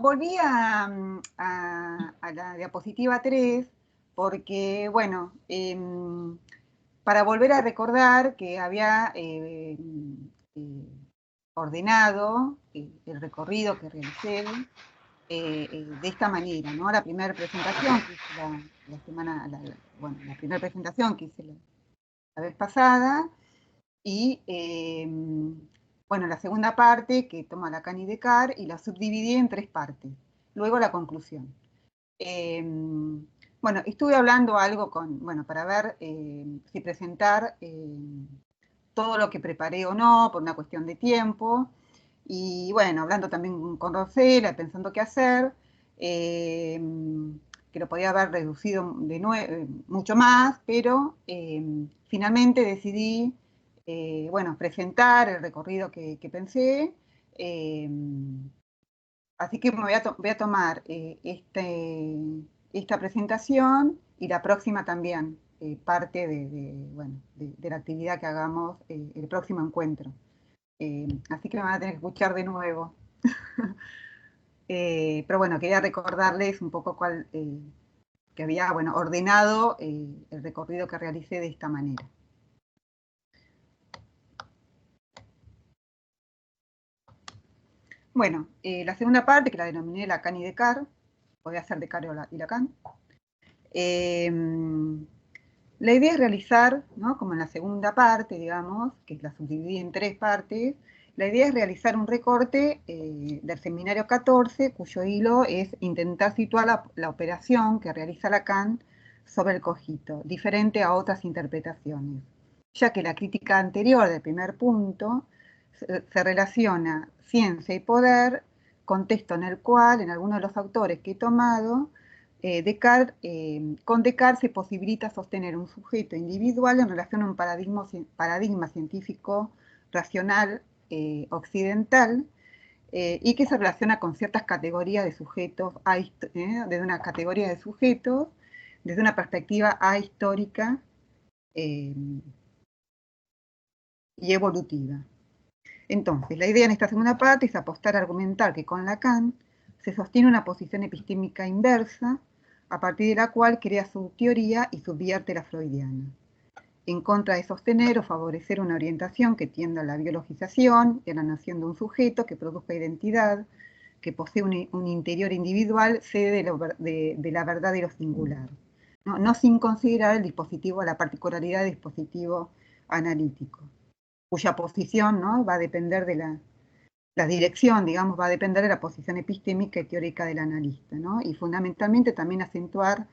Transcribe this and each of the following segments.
volví a la diapositiva 3 porque, bueno, para volver a recordar que había ordenado el recorrido que realicé de esta manera, ¿no? La primera presentación que hice la semana, bueno, la primera presentación que hice la vez pasada, y bueno, la segunda parte que toma Lacan y Descartes y la subdividí en 3 partes. Luego la conclusión. Bueno, estuve hablando algo bueno, para ver si presentar todo lo que preparé o no, por una cuestión de tiempo. Y bueno, hablando también con Rosela, pensando qué hacer, que lo podía haber reducido mucho más, pero finalmente decidí, bueno, presentar el recorrido que pensé. eh, Así que voy a tomar esta presentación y la próxima también, parte bueno, de la actividad que hagamos el próximo encuentro. Así que me van a tener que escuchar de nuevo. Pero bueno, quería recordarles un poco que había, bueno, ordenado el recorrido que realicé de esta manera. Bueno, la segunda parte, que la denominé Lacan y Descartes, voy a hacer Descartes y Lacan. La idea es realizar, ¿no? Como en la segunda parte, digamos, que la subdividí en 3 partes, la idea es realizar un recorte del seminario 14, cuyo hilo es intentar situar la operación que realiza Lacan sobre el cogito, diferente a otras interpretaciones, ya que la crítica anterior del primer punto se relaciona ciencia y poder, contexto en el cual, en algunos de los autores que he tomado, con Descartes se posibilita sostener un sujeto individual en relación a un paradigma científico racional occidental y que se relaciona con ciertas categorías de sujetos, desde una categoría de sujetos, desde una perspectiva ahistórica y evolutiva. Entonces, la idea en esta segunda parte es apostar a argumentar que con Lacan se sostiene una posición epistémica inversa, a partir de la cual crea su teoría y subvierte la freudiana, en contra de sostener o favorecer una orientación que tienda a la biologización y a la noción de un sujeto que produzca identidad, que posee un interior individual, sede de la verdad de lo singular, no sin considerar el dispositivo, la particularidad del dispositivo analítico, cuya posición, ¿no? Va a depender de la dirección, digamos, va a depender de la posición epistémica y teórica del analista, ¿no? Y fundamentalmente también acentuar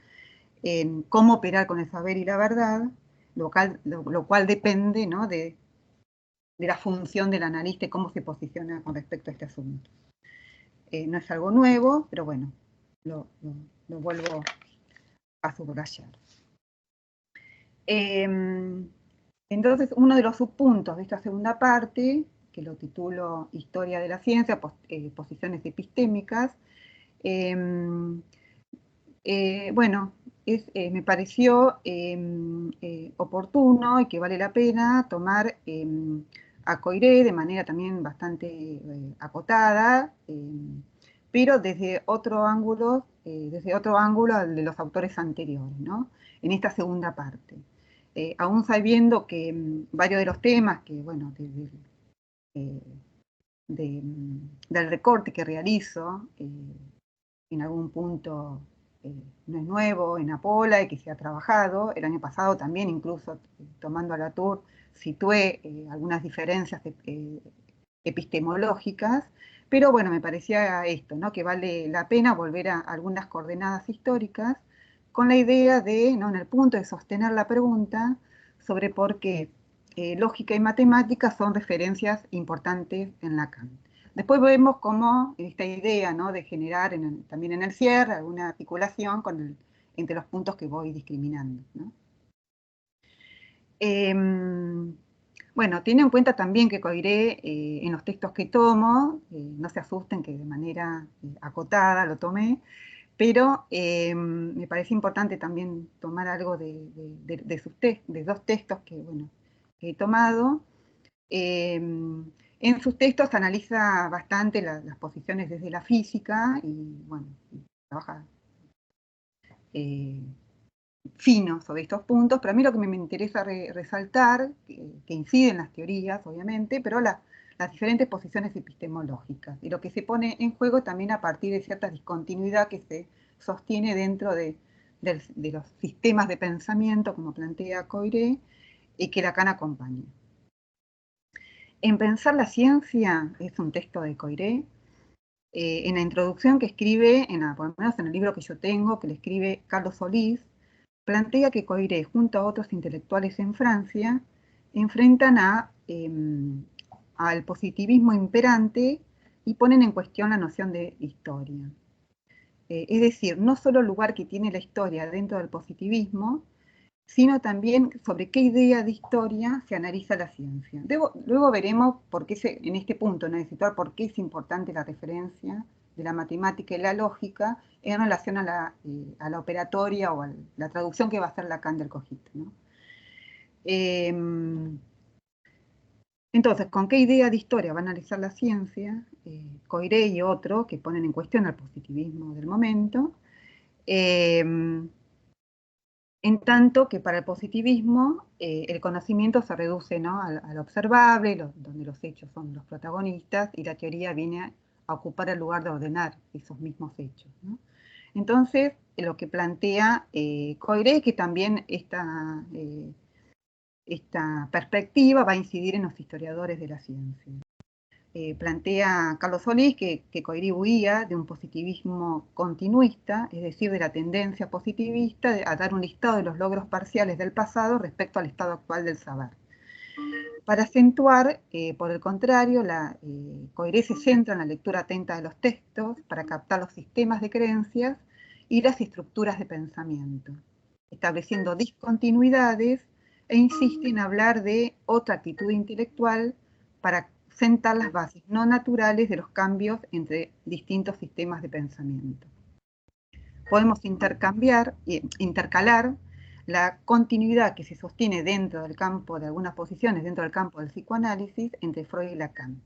en cómo operar con el saber y la verdad, lo cual depende, ¿no? de la función del analista y cómo se posiciona con respecto a este asunto. No es algo nuevo, pero bueno, lo vuelvo a subrayar. Entonces, uno de los subpuntos de esta segunda parte, que lo titulo Historia de la Ciencia, posiciones epistémicas, bueno, me pareció oportuno y que vale la pena tomar a Coiré de manera también bastante acotada, pero desde otro ángulo al de los autores anteriores, ¿no? En esta segunda parte. Aún sabiendo que varios de los temas que, bueno, eh, del recorte que realizo, en algún punto no es nuevo en Apola y que se ha trabajado. El año pasado también, incluso tomando a Latour, situé algunas diferencias epistemológicas, pero bueno, me parecía esto, ¿no? Que vale la pena volver a algunas coordenadas históricas con la idea de, ¿no? En el punto de sostener la pregunta sobre por qué lógica y matemática son referencias importantes en Lacan. Después vemos cómo esta idea, ¿no? De generar también en el cierre alguna articulación entre los puntos que voy discriminando, ¿no? Bueno, tiene en cuenta también que Coiré, en los textos que tomo, no se asusten que de manera acotada lo tomé, pero me parece importante también tomar algo de dos textos que, bueno, que he tomado, En sus textos analiza bastante las posiciones desde la física y, bueno, trabaja fino sobre estos puntos, pero a mí lo que me interesa resaltar, que incide en las teorías, obviamente, pero las diferentes posiciones epistemológicas, y lo que se pone en juego también a partir de cierta discontinuidad que se sostiene dentro de los sistemas de pensamiento, como plantea Coiré, y que Lacan acompaña. En Pensar la ciencia, es un texto de Coiré, en la introducción que escribe, por lo menos en el libro que yo tengo, que le escribe Carlos Solís, plantea que Coiré, junto a otros intelectuales en Francia, enfrentan al positivismo imperante y ponen en cuestión la noción de historia. Es decir, no solo el lugar que tiene la historia dentro del positivismo, sino también sobre qué idea de historia se analiza la ciencia. Luego veremos por qué en este punto, ¿no?, de situar por qué es importante la referencia de la matemática y la lógica en relación a la operatoria o a la traducción que va a hacer Lacan del cogito, ¿no? Entonces, ¿con qué idea de historia va a analizar la ciencia? Coiré y otro que ponen en cuestión el positivismo del momento. En tanto que para el positivismo el conocimiento se reduce, ¿no?, al observable, donde los hechos son los protagonistas, y la teoría viene a ocupar el lugar de ordenar esos mismos hechos, ¿no? Entonces, lo que plantea Coiré es que también esta perspectiva va a incidir en los historiadores de la ciencia. Plantea Carlos Solís que Coiré huía de un positivismo continuista, es decir, de la tendencia positivista a dar un listado de los logros parciales del pasado respecto al estado actual del saber. Para acentuar, por el contrario, Coiré se centra en la lectura atenta de los textos para captar los sistemas de creencias y las estructuras de pensamiento, estableciendo discontinuidades e insiste en hablar de otra actitud intelectual para sentar las bases no naturales de los cambios entre distintos sistemas de pensamiento. Podemos intercalar la continuidad que se sostiene dentro del campo de algunas posiciones, dentro del campo del psicoanálisis, entre Freud y Lacan.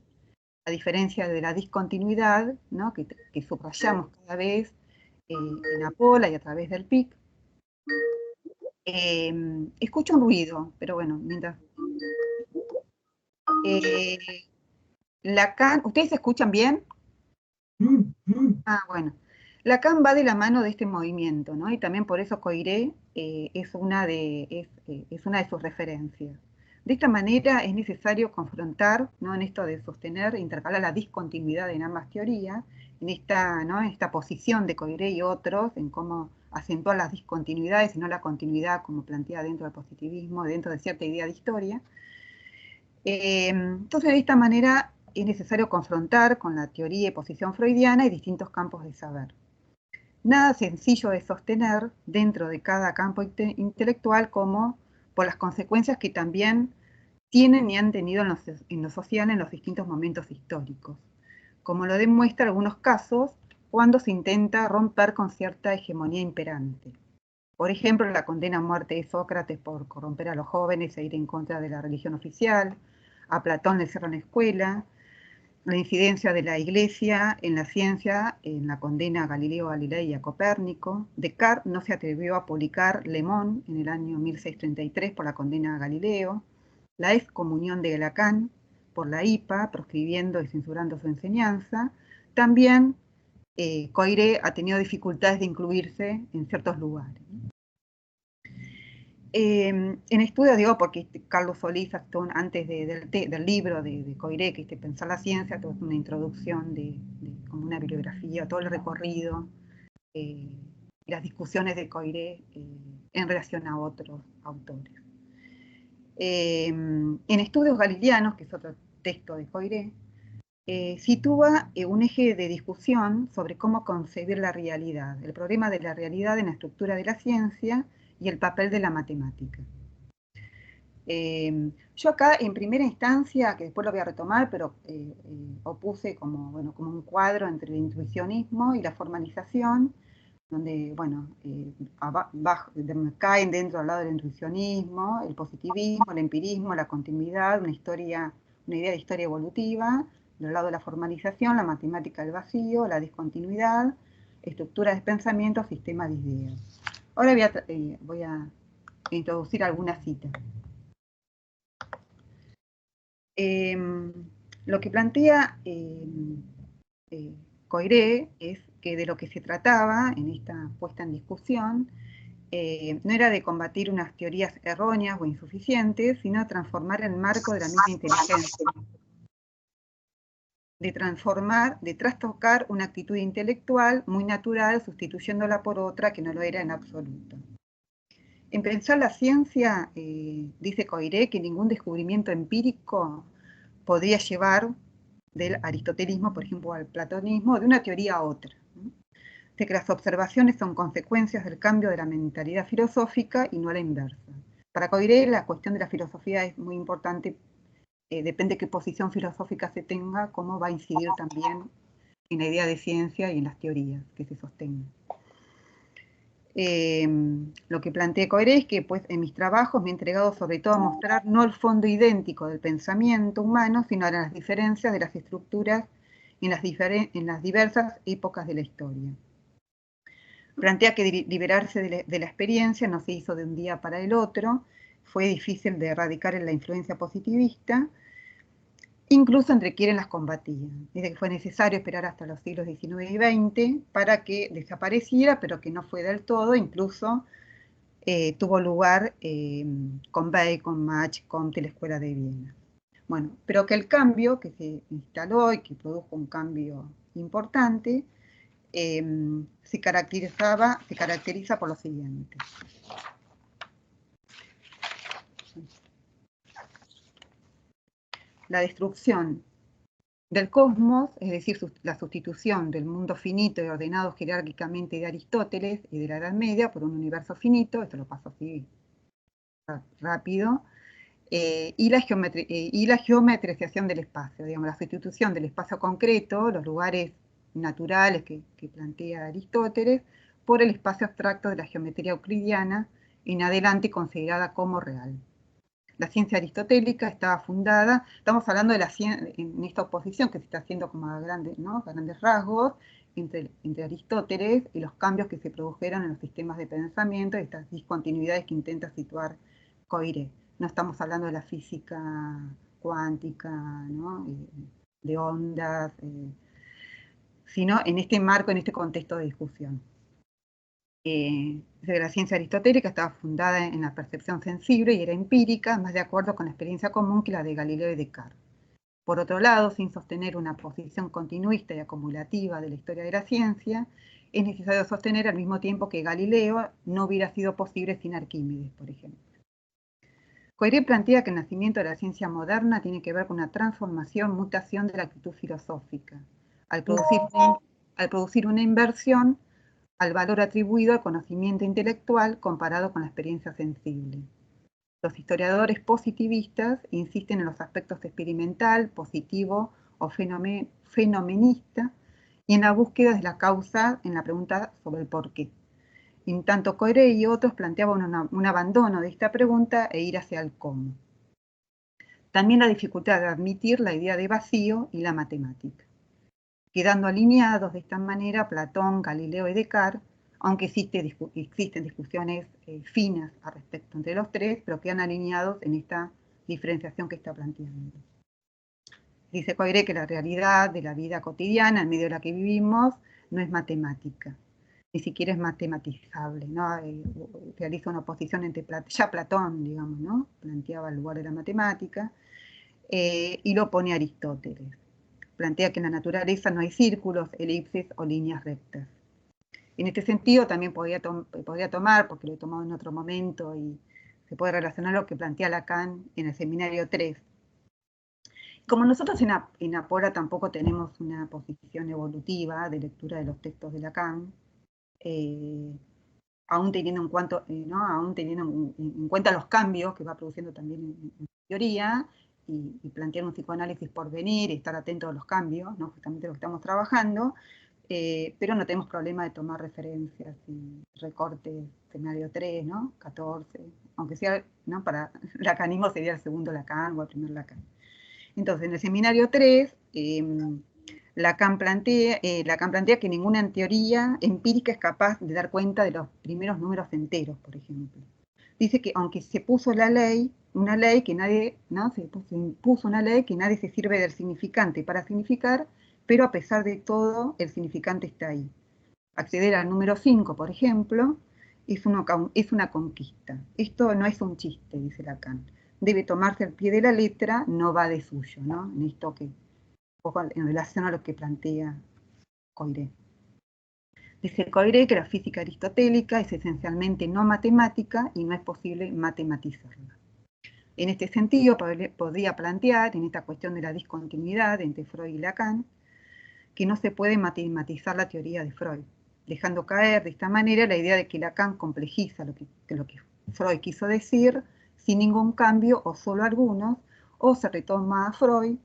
A diferencia de la discontinuidad, ¿no?, que subrayamos cada vez en Apola y a través del PIC. Escucho un ruido, pero bueno, mientras... Lacan, ¿ustedes se escuchan bien? Ah, bueno. Lacan va de la mano de este movimiento, ¿no? Y también por eso Coiré es una de sus referencias. De esta manera es necesario confrontar, ¿no?, en esto de sostener, intercalar la discontinuidad en ambas teorías, en esta posición de Coiré y otros, en cómo acentuar las discontinuidades y no la continuidad como plantea dentro del positivismo, dentro de cierta idea de historia. Entonces, de esta manera es necesario confrontar con la teoría y posición freudiana y distintos campos de saber. Nada sencillo de sostener dentro de cada campo intelectual, como por las consecuencias que también tienen y han tenido en lo social en los distintos momentos históricos, como lo demuestra algunos casos cuando se intenta romper con cierta hegemonía imperante. Por ejemplo, la condena a muerte de Sócrates por corromper a los jóvenes e ir en contra de la religión oficial, a Platón le cierran la escuela, la incidencia de la Iglesia en la ciencia, en la condena a Galileo Galilei y a Copérnico. Descartes no se atrevió a publicar Le Monde en el año 1633 por la condena a Galileo. La excomunión de Lacan por la IPA, proscribiendo y censurando su enseñanza. También Coiré ha tenido dificultades de incluirse en ciertos lugares. En estudios, digo, porque Carlos Solís, antes del libro de Coiré, que es Pensar la ciencia, tuvo una introducción como una bibliografía, todo el recorrido, las discusiones de Coiré en relación a otros autores. En Estudios Galileanos, que es otro texto de Coiré, sitúa un eje de discusión sobre cómo concebir la realidad, el problema de la realidad en la estructura de la ciencia y el papel de la matemática. Yo acá en primera instancia, que después lo voy a retomar, pero opuse como un cuadro entre el intuicionismo y la formalización, donde, caen dentro al lado del intuicionismo, el positivismo, el empirismo, la continuidad, una historia una idea de historia evolutiva, del lado de la formalización, la matemática del vacío, la discontinuidad, estructura de pensamiento, sistema de ideas. Ahora voy a introducir algunas citas. Lo que plantea Coiré es que de lo que se trataba en esta puesta en discusión no era de combatir unas teorías erróneas o insuficientes, sino transformar el marco de la misma inteligencia, de trastocar una actitud intelectual muy natural, sustituyéndola por otra que no lo era en absoluto. En pensar la ciencia, dice Coiré que ningún descubrimiento empírico podría llevar del aristotelismo, por ejemplo, al platonismo, de una teoría a otra. De que las observaciones son consecuencias del cambio de la mentalidad filosófica y no a la inversa. Para Coiré, la cuestión de la filosofía es muy importante, depende de qué posición filosófica se tenga, cómo va a incidir también en la idea de ciencia y en las teorías que se sostengan. Lo que planteé Coiré es que pues, en mis trabajos me he entregado sobre todo a mostrar no el fondo idéntico del pensamiento humano, sino las diferencias de las estructuras en las diversas épocas de la historia. Plantea que liberarse de la experiencia no se hizo de un día para el otro, fue difícil de erradicar en la influencia positivista, incluso entre quienes las combatían. Dice que fue necesario esperar hasta los siglos XIX y XX para que desapareciera, pero que no fue del todo, incluso tuvo lugar con Bacon, Mach, Comte, la Escuela de Viena. Bueno, pero que el cambio que se instaló y que produjo un cambio importante, se caracteriza por lo siguiente. La destrucción del cosmos, es decir, la sustitución del mundo finito y ordenado jerárquicamente de Aristóteles y de la Edad Media por un universo finito, esto lo paso así rápido, y la geometrización del espacio, digamos, la sustitución del espacio concreto, los lugares naturales que plantea Aristóteles, por el espacio abstracto de la geometría euclidiana, en adelante considerada como real. La ciencia aristotélica estaba fundada, estamos hablando de la ciencia, en esta oposición que se está haciendo como a grandes rasgos, entre Aristóteles y los cambios que se produjeron en los sistemas de pensamiento y estas discontinuidades que intenta situar Coiré. No estamos hablando de la física cuántica, ¿no? De ondas, sino en este marco, en este contexto de discusión. La ciencia aristotélica estaba fundada en la percepción sensible y era empírica, más de acuerdo con la experiencia común que la de Galileo y Descartes. Por otro lado, sin sostener una posición continuista y acumulativa de la historia de la ciencia, es necesario sostener al mismo tiempo que Galileo no hubiera sido posible sin Arquímedes, por ejemplo. Coiré plantea que el nacimiento de la ciencia moderna tiene que ver con una transformación, mutación de la actitud filosófica, al producir una inversión al valor atribuido al conocimiento intelectual comparado con la experiencia sensible. Los historiadores positivistas insisten en los aspectos experimental, positivo o fenomenista y en la búsqueda de la causa en la pregunta sobre el por qué. En tanto, Coiré y otros planteaban un abandono de esta pregunta e ir hacia el cómo. También la dificultad de admitir la idea de vacío y la matemática, quedando alineados de esta manera Platón, Galileo y Descartes, aunque existen discusiones finas al respecto entre los tres, pero quedan alineados en esta diferenciación que está planteando. Dice Coiré que la realidad de la vida cotidiana, en medio de la que vivimos, no es matemática, ni siquiera es matematizable, ¿no? Realiza una oposición entre Platón, digamos, ¿no? Planteaba el lugar de la matemática, y lo pone Aristóteles. Plantea que en la naturaleza no hay círculos, elipses o líneas rectas. En este sentido también podría tomar, porque lo he tomado en otro momento, y se puede relacionar lo que plantea Lacan en el seminario 3. Como nosotros en Apora tampoco tenemos una posición evolutiva de lectura de los textos de Lacan, aún teniendo en cuenta los cambios que va produciendo también en teoría, y plantear un psicoanálisis por venir, y estar atento a los cambios, ¿no? Justamente lo que estamos trabajando, pero no tenemos problema de tomar referencias y recortes, escenario 3, ¿no? 14, aunque sea, ¿no? Para Lacanismo sería el segundo Lacan o el primer Lacan. Entonces, en el seminario 3, Lacan plantea que ninguna teoría empírica es capaz de dar cuenta de los primeros números enteros, por ejemplo. Dice que aunque se puso la ley, una ley que nadie, ¿no? Se impuso una ley que nadie se sirve del significante para significar, pero a pesar de todo, el significante está ahí. Acceder al número 5, por ejemplo, es una conquista. Esto no es un chiste, dice Lacan. Debe tomarse al pie de la letra, no va de suyo, ¿no? En esto que, en relación a lo que plantea Coiré. Dice Coiré que la física aristotélica es esencialmente no matemática y no es posible matematizarla. En este sentido, podría plantear, en esta cuestión de la discontinuidad entre Freud y Lacan, que no se puede matematizar la teoría de Freud, dejando caer de esta manera la idea de que Lacan complejiza lo que Freud quiso decir sin ningún cambio o solo algunos, o se retorna a Freud,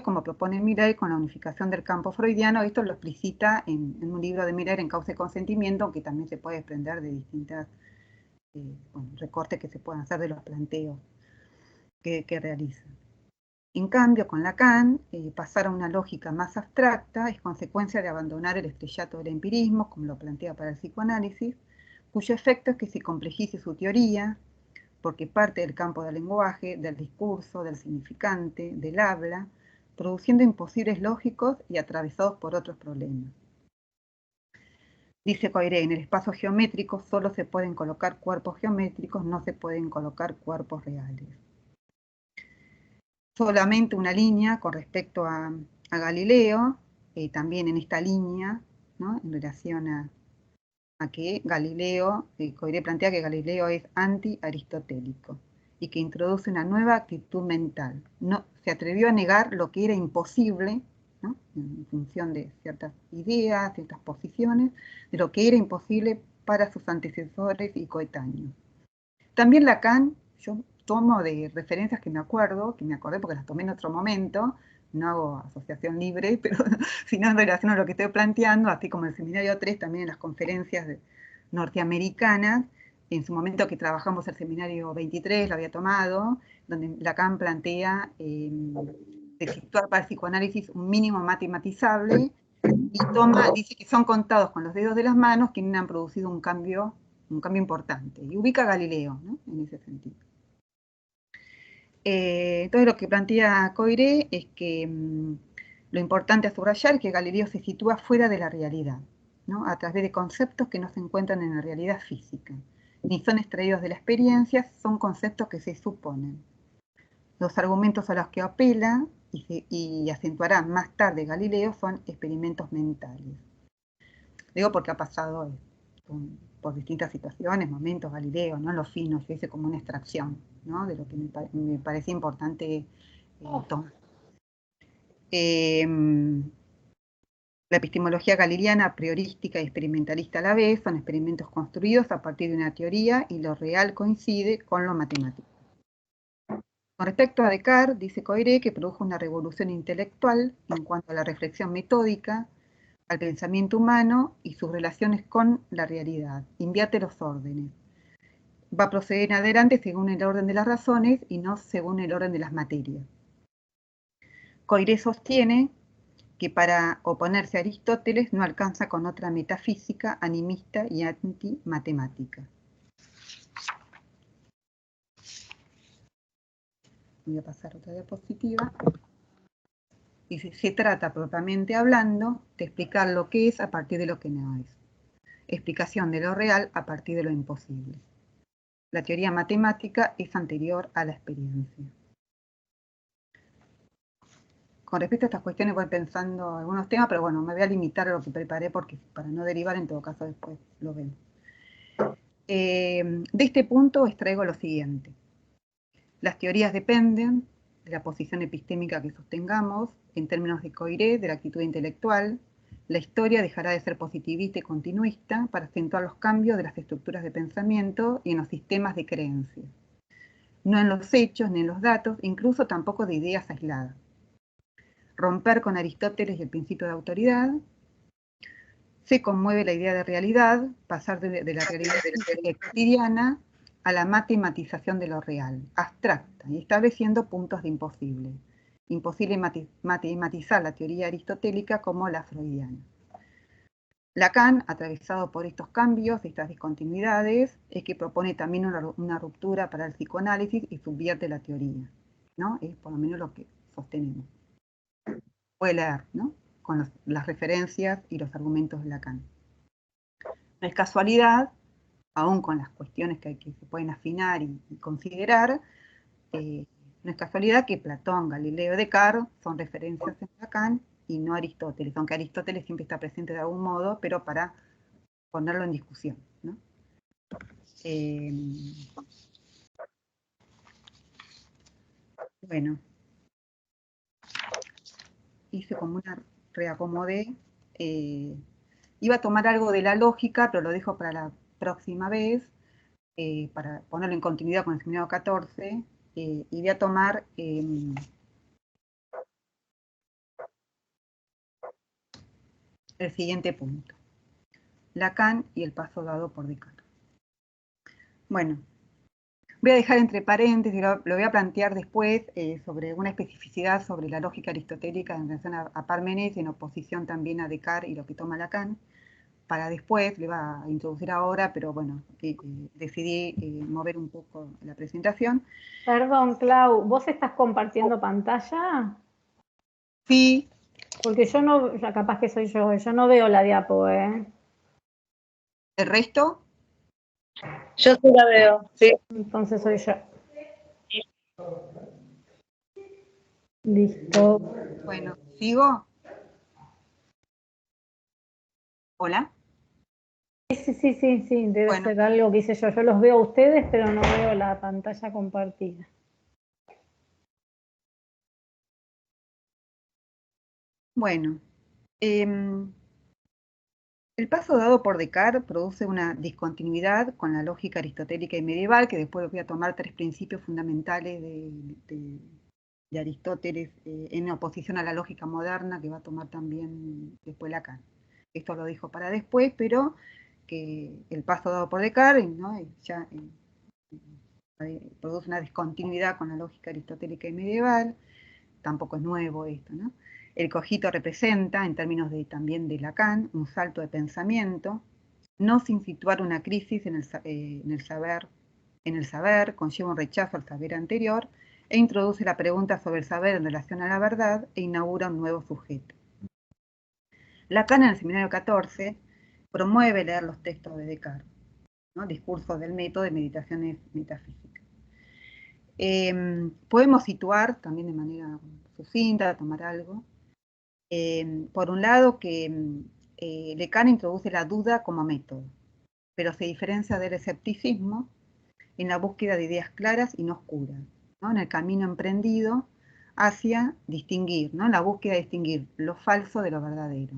como propone Miller con la unificación del campo freudiano. Esto lo explicita en un libro de Miller, En Causa y Consentimiento, que también se puede desprender de distintas recortes que se pueden hacer de los planteos que realiza. En cambio, con Lacan, pasar a una lógica más abstracta es consecuencia de abandonar el estrellato del empirismo, como lo plantea para el psicoanálisis, cuyo efecto es que se complejice su teoría, porque parte del campo del lenguaje, del discurso, del significante, del habla, produciendo imposibles lógicos y atravesados por otros problemas. Dice Coiré, en el espacio geométrico solo se pueden colocar cuerpos geométricos, no se pueden colocar cuerpos reales. Solamente una línea con respecto a Galileo, también en esta línea, ¿no? En relación a que Galileo, Coiré plantea que Galileo es anti-aristotélico y que introduce una nueva actitud mental. No, se atrevió a negar lo que era imposible, ¿no? En función de ciertas ideas, ciertas posiciones, de lo que era imposible para sus antecesores y coetáneos. También Lacan, yo tomo de referencias que me acordé porque las tomé en otro momento, no hago asociación libre, pero sino en relación a lo que estoy planteando, así como el seminario 3, también en las conferencias norteamericanas, en su momento que trabajamos el seminario 23, lo había tomado, donde Lacan plantea de situar para el psicoanálisis un mínimo matematizable, y dice que son contados con los dedos de las manos quienes han producido un cambio importante, y ubica a Galileo, ¿no? En ese sentido. Entonces lo que plantea Coiré es que lo importante a subrayar es que Galileo se sitúa fuera de la realidad, ¿no? A través de conceptos que no se encuentran en la realidad física, ni son extraídos de la experiencia, son conceptos que se suponen. Los argumentos a los que apela y acentuará más tarde Galileo son experimentos mentales. Digo porque ha pasado por distintas situaciones, momentos, Galileo, ¿no? Lo fino, yo hice como una extracción, ¿no? De lo que me parecía importante tomar. La epistemología galileana, priorística y experimentalista a la vez, son experimentos construidos a partir de una teoría y lo real coincide con lo matemático. Con respecto a Descartes, dice Coiré que produjo una revolución intelectual en cuanto a la reflexión metódica, al pensamiento humano y sus relaciones con la realidad. Invierte los órdenes. Va a proceder en adelante según el orden de las razones y no según el orden de las materias. Coiré sostiene que para oponerse a Aristóteles no alcanza con otra metafísica animista y antimatemática. Voy a pasar otra diapositiva. Y se trata, propiamente hablando, de explicar lo que es a partir de lo que no es. Explicación de lo real a partir de lo imposible. La teoría matemática es anterior a la experiencia. Con respecto a estas cuestiones voy pensando algunos temas, pero bueno, me voy a limitar a lo que preparé porque para no derivar, en todo caso después lo vemos. De este punto extraigo lo siguiente. Las teorías dependen de la posición epistémica que sostengamos, en términos de Coiré, de la actitud intelectual. La historia dejará de ser positivista y continuista para acentuar los cambios de las estructuras de pensamiento y en los sistemas de creencias. No en los hechos ni en los datos, incluso tampoco de ideas aisladas. Romper con Aristóteles y el principio de autoridad. Se conmueve la idea de realidad, pasar de la realidad cotidiana a la matematización de lo real, abstracta, y estableciendo puntos de imposible. Imposible matematizar la teoría aristotélica como la freudiana. Lacan, atravesado por estos cambios, estas discontinuidades, es que propone también una ruptura para el psicoanálisis y subvierte la teoría, ¿no? Es por lo menos lo que sostenemos. Puede leer, ¿no? Con las referencias y los argumentos de Lacan. No es casualidad, aún con las cuestiones que se pueden afinar y considerar, no es casualidad que Platón, Galileo y Descartes son referencias en Lacan y no Aristóteles, aunque Aristóteles siempre está presente de algún modo, pero para ponerlo en discusión, ¿no? Bueno, hice como una reacomodé. Iba a tomar algo de la lógica, pero lo dejo para la próxima vez, para ponerlo en continuidad con el seminario 14, y voy a tomar el siguiente punto. Lacan y el paso dado por Descartes. Bueno, voy a dejar entre paréntesis, lo voy a plantear después sobre una especificidad sobre la lógica aristotélica en relación a Parménides, en oposición también a Descartes y lo que toma Lacan. Para después, le iba a introducir ahora, pero bueno, decidí mover un poco la presentación. Perdón, Clau, ¿vos estás compartiendo pantalla? Sí. Porque yo no, ya capaz que soy yo no veo la diapo, ¿eh? ¿El resto? Yo sí la veo, sí. Entonces soy yo. Listo. Bueno, ¿sigo? ¿Hola? Sí, debe bueno, ser algo que hice yo. Yo los veo a ustedes, pero no veo la pantalla compartida. Bueno, el paso dado por Descartes produce una discontinuidad con la lógica aristotélica y medieval, que después voy a tomar 3 principios fundamentales de Aristóteles en oposición a la lógica moderna, que va a tomar también después Lacan. Esto lo dejo para después, pero que el paso dado por Descartes, ¿no? Ya produce una discontinuidad con la lógica aristotélica y medieval. Tampoco es nuevo esto, ¿no? El cogito representa, en términos también de Lacan, un salto de pensamiento, no sin situar una crisis en el saber, conlleva un rechazo al saber anterior, e introduce la pregunta sobre el saber en relación a la verdad, e inaugura un nuevo sujeto. Lacan, en el seminario 14, promueve leer los textos de Descartes, ¿no? Discursos del método de meditaciones metafísicas. Podemos situar, también de manera sucinta, tomar algo, por un lado que Lacan introduce la duda como método, pero se diferencia del escepticismo en la búsqueda de ideas claras y no oscuras, ¿no? En el camino emprendido hacia distinguir, ¿no? En la búsqueda de distinguir lo falso de lo verdadero.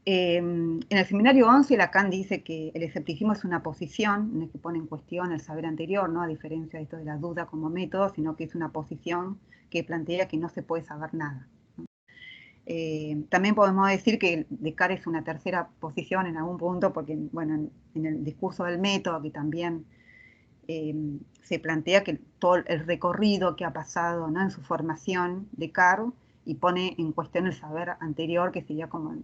En el seminario 11, Lacan dice que el escepticismo es una posición, no es que pone en cuestión el saber anterior, ¿no? A diferencia de esto de la duda como método, sino que es una posición que plantea que no se puede saber nada, ¿no? También podemos decir que Descartes es una tercera posición en algún punto, porque bueno, en el discurso del método, que también se plantea que todo el recorrido que ha pasado, ¿no? En su formación, Descartes, y pone en cuestión el saber anterior, que sería como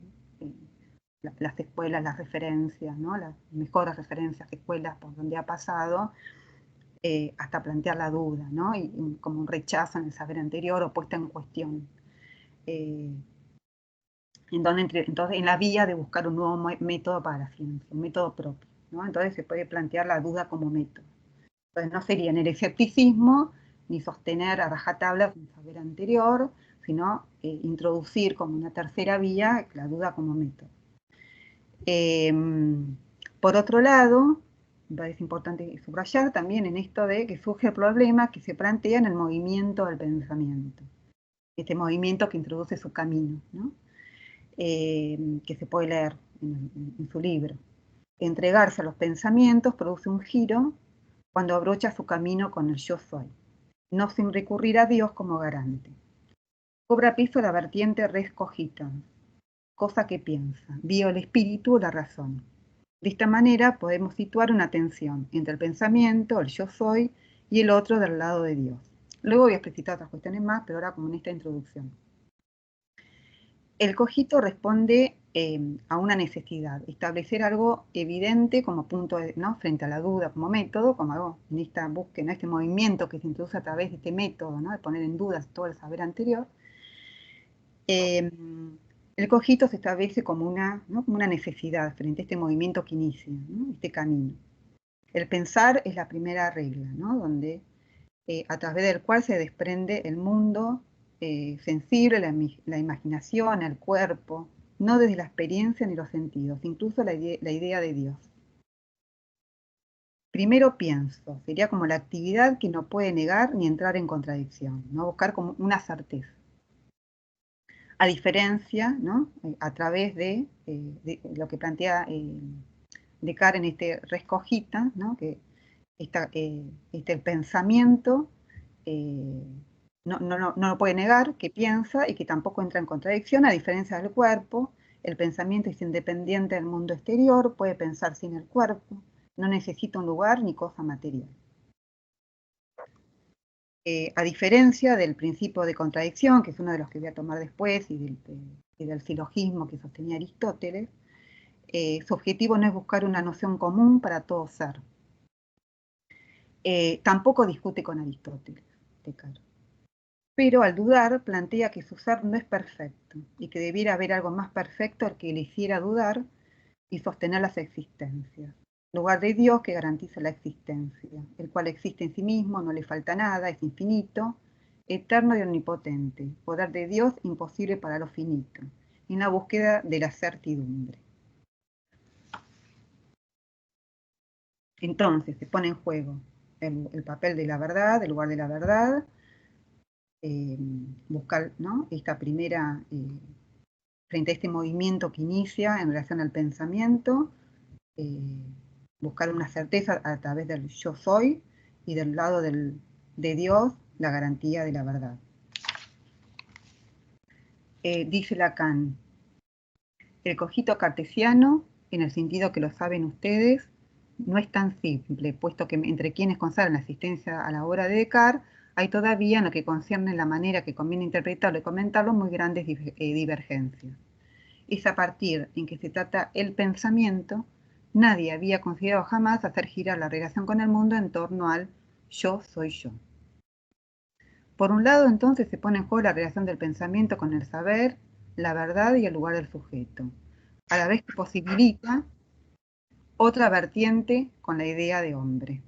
las escuelas, las referencias, ¿no? Las mejores referencias, escuelas por donde ha pasado, hasta plantear la duda, ¿no? Y como un rechazo en el saber anterior o puesta en cuestión. Entonces, en la vía de buscar un nuevo método para la ciencia, un método propio, ¿no? Entonces se puede plantear la duda como método. Entonces no sería en el escepticismo, ni sostener a rajatabla un saber anterior, sino introducir como una tercera vía la duda como método. Por otro lado, me parece importante subrayar también en esto de que surge el problema que se plantea en el movimiento del pensamiento, este movimiento que introduce su camino, ¿no? Que se puede leer en su libro. Entregarse a los pensamientos produce un giro cuando abrocha su camino con el yo soy, no sin recurrir a Dios como garante. Cobra piso la vertiente res cogitans, cosa que piensa, vio el espíritu o la razón. De esta manera podemos situar una tensión entre el pensamiento, el yo soy, y el otro del lado de Dios. Luego voy a explicitar otras cuestiones más, pero ahora como en esta introducción. El cogito responde a una necesidad, establecer algo evidente como punto, ¿no?, frente a la duda, como método, como algo en esta búsqueda, en este movimiento que se introduce a través de este método, ¿no?, de poner en dudas todo el saber anterior. El cogito se establece como ¿no?, como una necesidad frente a este movimiento que inicia, ¿no?, este camino. El pensar es la primera regla, ¿no?, donde a través del cual se desprende el mundo sensible, la imaginación, el cuerpo, no desde la experiencia ni los sentidos, incluso la idea de Dios. Primero pienso, sería como la actividad que no puede negar ni entrar en contradicción, ¿no?, buscar como una certeza. A diferencia, ¿no?, a través de lo que plantea Descartes en este res cogita, ¿no?, que el pensamiento no lo puede negar, que piensa y que tampoco entra en contradicción, a diferencia del cuerpo. El pensamiento es independiente del mundo exterior, puede pensar sin el cuerpo, no necesita un lugar ni cosa material. A diferencia del principio de contradicción, que es uno de los que voy a tomar después, y del silogismo que sostenía Aristóteles, su objetivo no es buscar una noción común para todo ser. Tampoco discute con Aristóteles, Descartes. Pero al dudar plantea que su ser no es perfecto y que debiera haber algo más perfecto al que le hiciera dudar y sostener las existencias. Lugar de Dios que garantiza la existencia, el cual existe en sí mismo, no le falta nada, es infinito, eterno y omnipotente. Poder de Dios imposible para lo finito, en la búsqueda de la certidumbre. Entonces se pone en juego el papel de la verdad, el lugar de la verdad, buscar, ¿no?, esta primera, frente a este movimiento que inicia en relación al pensamiento, buscar una certeza a través del yo soy, y del lado de Dios la garantía de la verdad. Dice Lacan, el cogito cartesiano, en el sentido que lo saben ustedes, no es tan simple, puesto que entre quienes consagran la asistencia a la obra de Descartes, hay todavía en lo que concierne la manera que conviene interpretarlo y comentarlo muy grandes divergencias. Es a partir en que se trata el pensamiento, nadie había considerado jamás hacer girar la relación con el mundo en torno al yo soy yo. Por un lado, entonces, se pone en juego la relación del pensamiento con el saber, la verdad y el lugar del sujeto, a la vez que posibilita otra vertiente con la idea de hombre.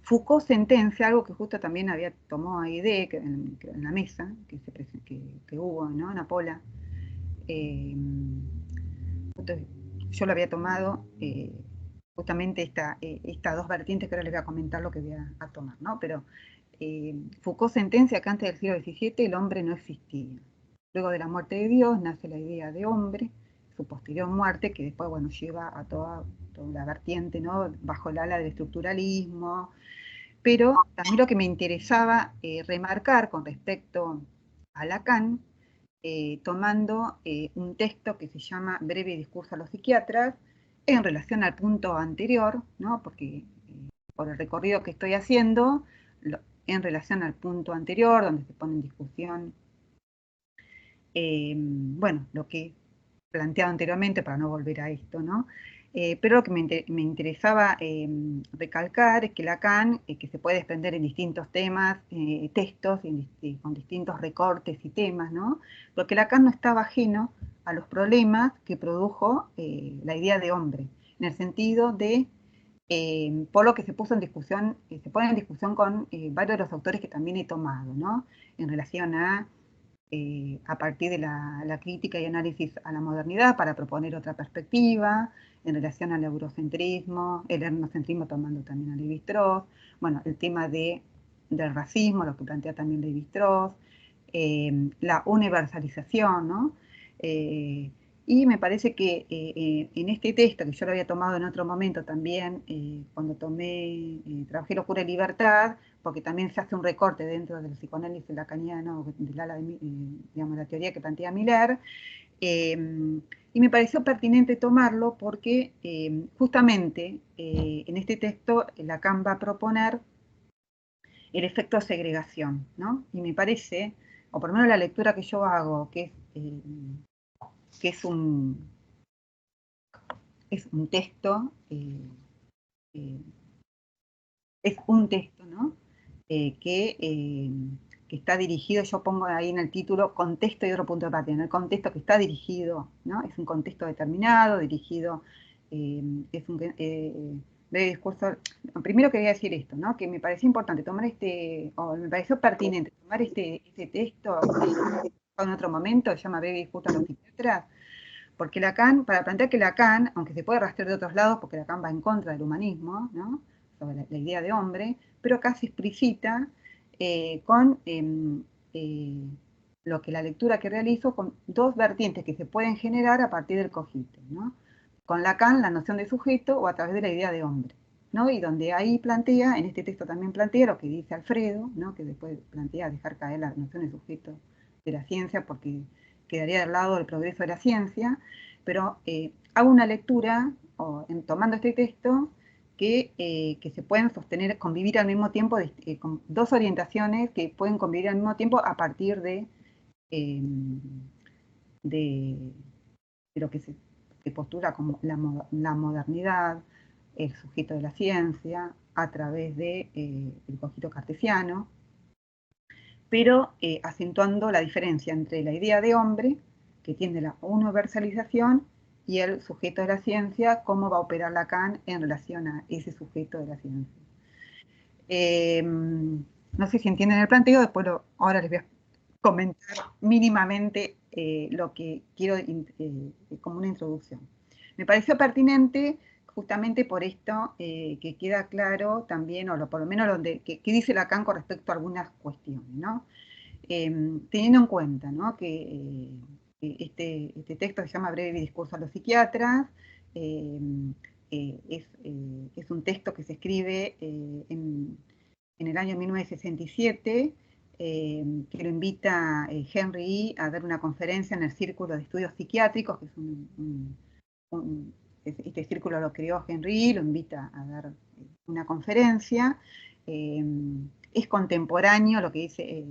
Foucault sentencia algo que justo también había tomado ahí en la mesa que hubo, ¿no?, en Apola. Yo lo había tomado justamente estas dos vertientes que ahora les voy a comentar lo que voy a tomar, ¿no? Pero Foucault sentencia que antes del siglo XVII el hombre no existía. Luego de la muerte de Dios nace la idea de hombre, su posterior muerte, que después, bueno, lleva a toda la vertiente, ¿no?, bajo el ala del estructuralismo. Pero también lo que me interesaba remarcar con respecto a Lacan, tomando un texto que se llama Breve discurso a los psiquiatras, en relación al punto anterior, ¿no?, porque por el recorrido que estoy haciendo, en relación al punto anterior, donde se pone en discusión, bueno, lo que planteado anteriormente, para no volver a esto, ¿no? Pero lo que me interesaba recalcar es que Lacan, que se puede desprender en distintos temas, textos, con distintos recortes y temas, ¿no?, porque Lacan no estaba ajeno a los problemas que produjo la idea de hombre, en el sentido de, por lo que se puso en discusión, se pone en discusión con varios de los autores que también he tomado, ¿no?, en relación a partir de la crítica y análisis a la modernidad para proponer otra perspectiva en relación al eurocentrismo, el etnocentrismo tomando también a Lévi-Strauss, bueno, el tema del racismo, lo que plantea también Lévi-Strauss, la universalización, ¿no? Y me parece que en este texto, que yo lo había tomado en otro momento también, cuando trabajé Locura y Libertad, porque también se hace un recorte dentro del psicoanálisis lacaniano, digamos, la teoría que plantea Miller, Y me pareció pertinente tomarlo porque justamente en este texto Lacan va a proponer el efecto de segregación, ¿no? Y me parece, o por lo menos la lectura que yo hago, que es un texto, es un texto, ¿no? Que está dirigido, yo pongo ahí en el título, contexto y otro punto de partida, en el contexto que está dirigido, ¿no? Es un contexto determinado, dirigido, es un breve discurso. Primero quería decir esto, ¿no? Que me pareció importante tomar me pareció pertinente tomar este texto en otro momento, se llama Breve discurso a los psiquiatras, porque Lacan, para plantear que Lacan, aunque se puede rastrear de otros lados, porque Lacan va en contra del humanismo, ¿no? Sobre la idea de hombre, pero acá se explicita con lo que la lectura que realizo, con dos vertientes que se pueden generar a partir del cogito, ¿no? Con Lacan, la noción de sujeto o a través de la idea de hombre, ¿no? Y donde ahí plantea, en este texto también plantea lo que dice Alfredo, ¿no? Que después plantea dejar caer la noción de sujeto de la ciencia porque quedaría del lado del progreso de la ciencia, pero hago una lectura, tomando este texto, que se pueden sostener, convivir al mismo tiempo, con dos orientaciones que pueden convivir al mismo tiempo a partir de lo que se postula como la modernidad, el sujeto de la ciencia, a través de el cogito cartesiano, pero acentuando la diferencia entre la idea de hombre, que tiene la universalización, y el sujeto de la ciencia, cómo va a operar Lacan en relación a ese sujeto de la ciencia. No sé si entienden el planteo, después ahora les voy a comentar mínimamente lo que quiero como una introducción. Me pareció pertinente justamente por esto que queda claro también, o por lo menos que dice Lacan con respecto a algunas cuestiones, ¿no? Teniendo en cuenta, ¿no? Que este texto se llama Breve discurso a los psiquiatras, es un texto que se escribe en el año 1967, que lo invita Henry a dar una conferencia en el Círculo de Estudios Psiquiátricos, que es este círculo lo creó Henry, lo invita a dar una conferencia. Es contemporáneo lo que dice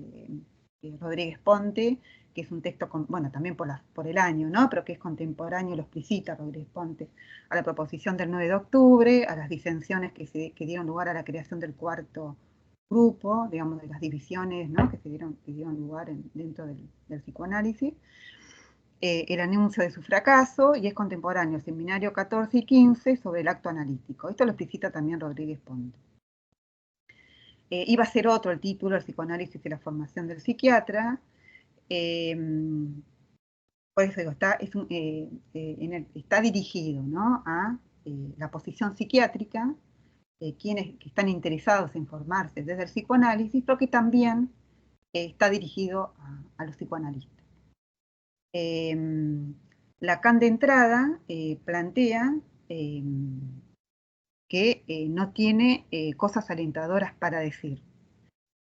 Rodríguez Ponte, que es un texto, bueno, también por el año, ¿no? Pero que es contemporáneo, lo explicita Rodríguez Ponte, a la proposición del 9 de octubre, a las disensiones que dieron lugar a la creación del cuarto grupo, digamos, de las divisiones, ¿no? que dieron lugar dentro del psicoanálisis, el anuncio de su fracaso, y es contemporáneo, el seminario 14 y 15 sobre el acto analítico. Esto lo explicita también Rodríguez Ponte. Iba a ser otro el título, el psicoanálisis y la formación del psiquiatra. Por eso digo, está dirigido, ¿no? a la posición psiquiátrica, quienes que están interesados en formarse desde el psicoanálisis, pero que también está dirigido a los psicoanalistas. Lacan de entrada plantea que no tiene cosas alentadoras para decir.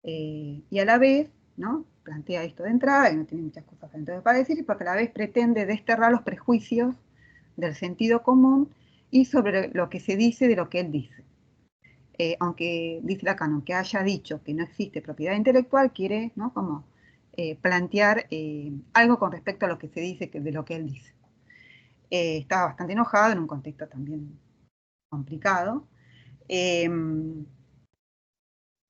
Y a la vez, ¿no? Plantea esto de entrada, que no tiene muchas cosas alentadoras para decir, porque a la vez pretende desterrar los prejuicios del sentido común y sobre lo que se dice de lo que él dice. Aunque dice Lacan, aunque haya dicho que no existe propiedad intelectual, quiere, ¿no? como plantear algo con respecto a lo que se dice de lo que él dice. Estaba bastante enojado en un contexto también complicado.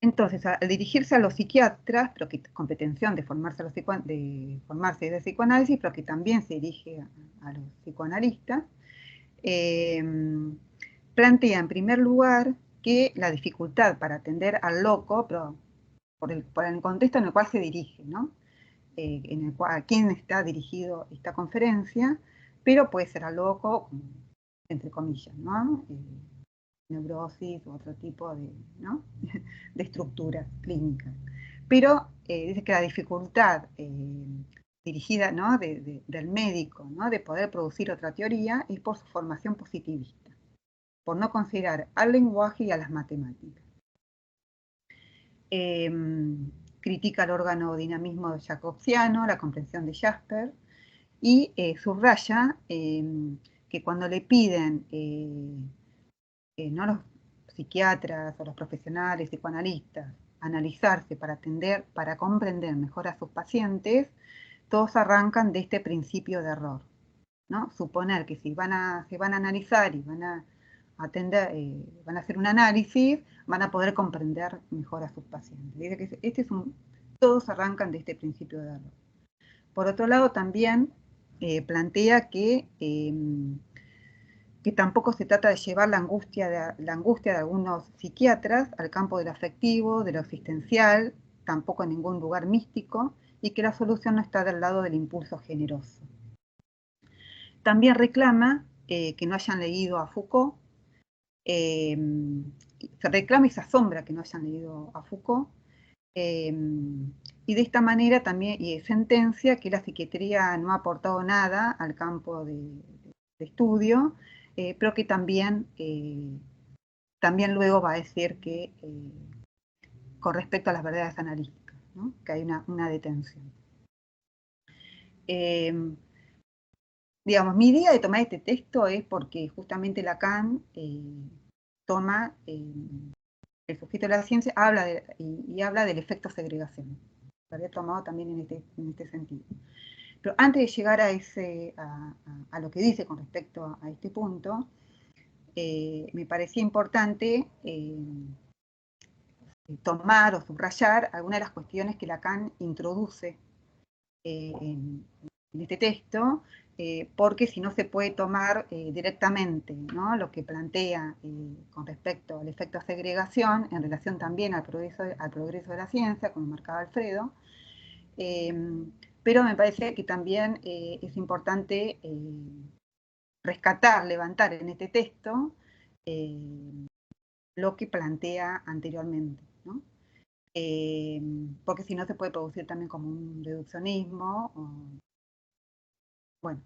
Entonces, al dirigirse a los psiquiatras, pero que con pretensión de formarse de psicoanálisis, pero que también se dirige a los psicoanalistas, plantea en primer lugar que la dificultad para atender al loco, pero por el contexto en el cual se dirige, ¿no? A quién está dirigido esta conferencia, pero puede ser al loco, entre comillas, ¿no? Neurosis u otro tipo de, ¿no? de estructuras clínicas. Pero dice que la dificultad dirigida, ¿no? del médico, ¿no? de poder producir otra teoría es por su formación positivista, por no considerar al lenguaje y a las matemáticas. Critica el órgano dinamismo jacobsiano, la comprensión de Jasper, y subraya que cuando le piden ¿no? los psiquiatras o los profesionales psicoanalistas analizarse para atender, para comprender mejor a sus pacientes, todos arrancan de este principio de error, ¿no? Suponer que si se van a analizar y van a atender, van a hacer un análisis, van a poder comprender mejor a sus pacientes. Dice que todos arrancan de este principio de error. Por otro lado, también plantea que tampoco se trata de llevar la angustia de algunos psiquiatras al campo de lo afectivo, de lo existencial, tampoco en ningún lugar místico, y que la solución no está del lado del impulso generoso. También reclama que no hayan leído a Foucault, se reclama y se asombra que no hayan leído a Foucault, y de esta manera también sentencia que la psiquiatría no ha aportado nada al campo de estudio, pero que también luego va a decir que con respecto a las verdades analíticas, ¿no? Que hay una detención. Digamos, mi idea de tomar este texto es porque justamente Lacan toma el sujeto de la ciencia, habla del efecto segregación. Lo había tomado también en este sentido. Pero antes de llegar a lo que dice con respecto a este punto, me parecía importante tomar o subrayar algunas de las cuestiones que Lacan introduce en este texto, porque si no se puede tomar directamente, ¿no? Lo que plantea con respecto al efecto de segregación en relación también al progreso de la ciencia, como marcaba Alfredo, pero me parece que también es importante rescatar, levantar en este texto lo que plantea anteriormente, ¿no? Porque si no se puede producir también como un reduccionismo. Bueno,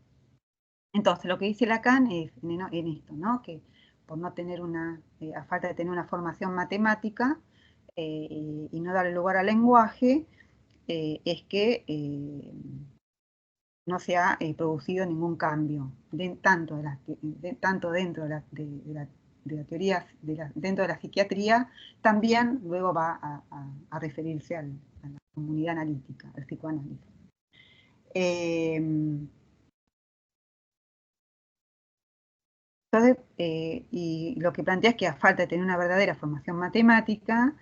entonces lo que dice Lacan es en esto, ¿no? Que por no tener a falta de tener una formación matemática y no darle lugar al lenguaje, es que no se ha producido ningún cambio, tanto dentro de la teoría, dentro de la psiquiatría, también luego va a referirse a la comunidad analítica, al psicoanálisis. Entonces, y lo que plantea es que a falta de tener una verdadera formación matemática,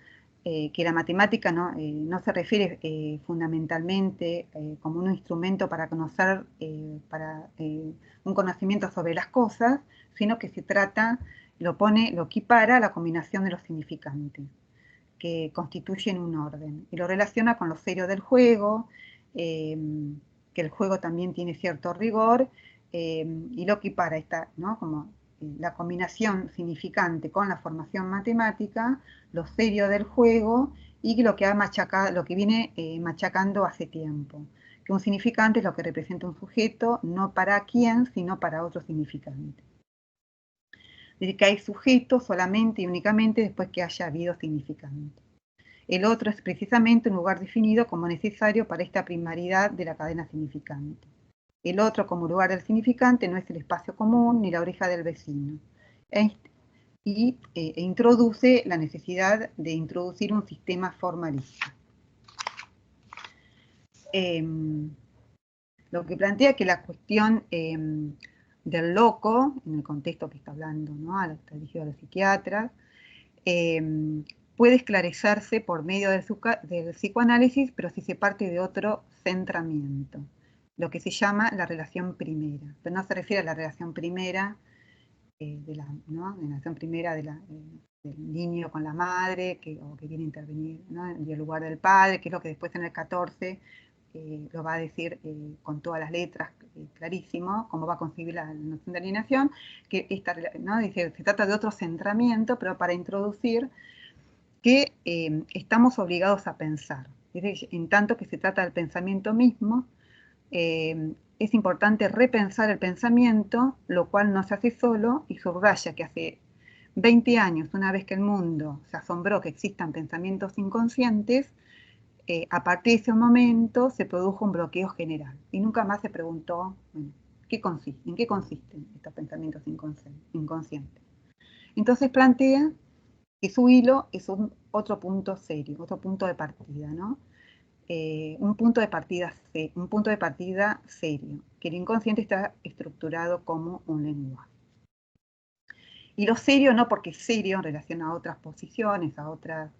que la matemática no se refiere fundamentalmente como un instrumento para conocer, un conocimiento sobre las cosas, sino que se trata, lo equipara a la combinación de los significantes, que constituyen un orden, y lo relaciona con lo serio del juego, que el juego también tiene cierto rigor, y lo equipara ¿no? Como la combinación significante con la formación matemática, lo serio del juego y lo que viene machacando hace tiempo. Que un significante es lo que representa un sujeto, no para quién, sino para otro significante. Es decir, que hay sujeto solamente y únicamente después que haya habido significante. El otro es precisamente un lugar definido como necesario para esta primaridad de la cadena significante. El otro, como lugar del significante, no es el espacio común ni la oreja del vecino. Y introduce la necesidad de introducir un sistema formalista. Lo que plantea que la cuestión del loco, en el contexto que está hablando, ¿no? Está dirigido a los psiquiatras, puede esclarecerse por medio del psicoanálisis, pero si se parte de otro centramiento, lo que se llama la relación primera. Pero no se refiere a la relación primera, la relación primera del niño con la madre, o que viene a intervenir, ¿no? En el lugar del padre, que es lo que después en el 14 lo va a decir con todas las letras, clarísimo, cómo va a concebir la noción de alienación, que ¿no? Dice, se trata de otro centramiento, pero para introducir que estamos obligados a pensar. En tanto que se trata del pensamiento mismo, es importante repensar el pensamiento, lo cual no se hace solo, y subraya que hace 20 años, una vez que el mundo se asombró que existan pensamientos inconscientes, a partir de ese momento se produjo un bloqueo general y nunca más se preguntó, bueno, ¿en qué consisten estos pensamientos inconscientes? Entonces plantea que su hilo es otro punto serio, otro punto de partida, ¿no? Un punto de partida serio, que el inconsciente está estructurado como un lenguaje. Y lo serio no porque es serio en relación a otras posiciones, a otras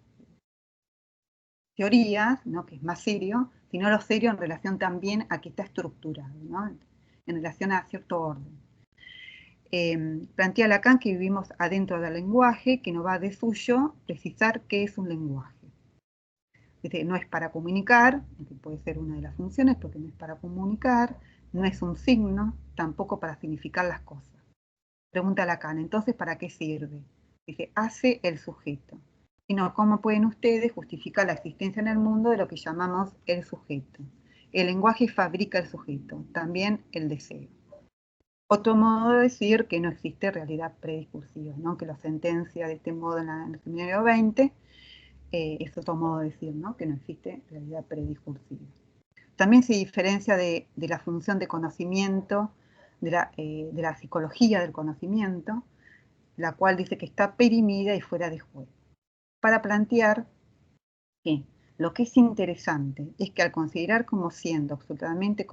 teorías, ¿no? Que es más serio, sino lo serio en relación también a que está estructurado, ¿no? En relación a cierto orden. Plantea Lacan que vivimos adentro del lenguaje, que no va de suyo precisar qué es un lenguaje. Dice, no es para comunicar, que puede ser una de las funciones, porque no es para comunicar, no es un signo, tampoco para significar las cosas. Pregunta Lacan, entonces, ¿para qué sirve? Dice, hace el sujeto. Sino, ¿cómo pueden ustedes justificar la existencia en el mundo de lo que llamamos el sujeto? El lenguaje fabrica el sujeto, también el deseo. Otro modo de decir que no existe realidad prediscursiva, ¿no? Que lo sentencia de este modo en el seminario 20, es otro modo de decir, ¿no? Que no existe realidad prediscursiva. También se diferencia de la función de conocimiento, de la psicología del conocimiento, la cual dice que está perimida y fuera de juego, para plantear que lo que es interesante es que al considerar como siendo absolutamente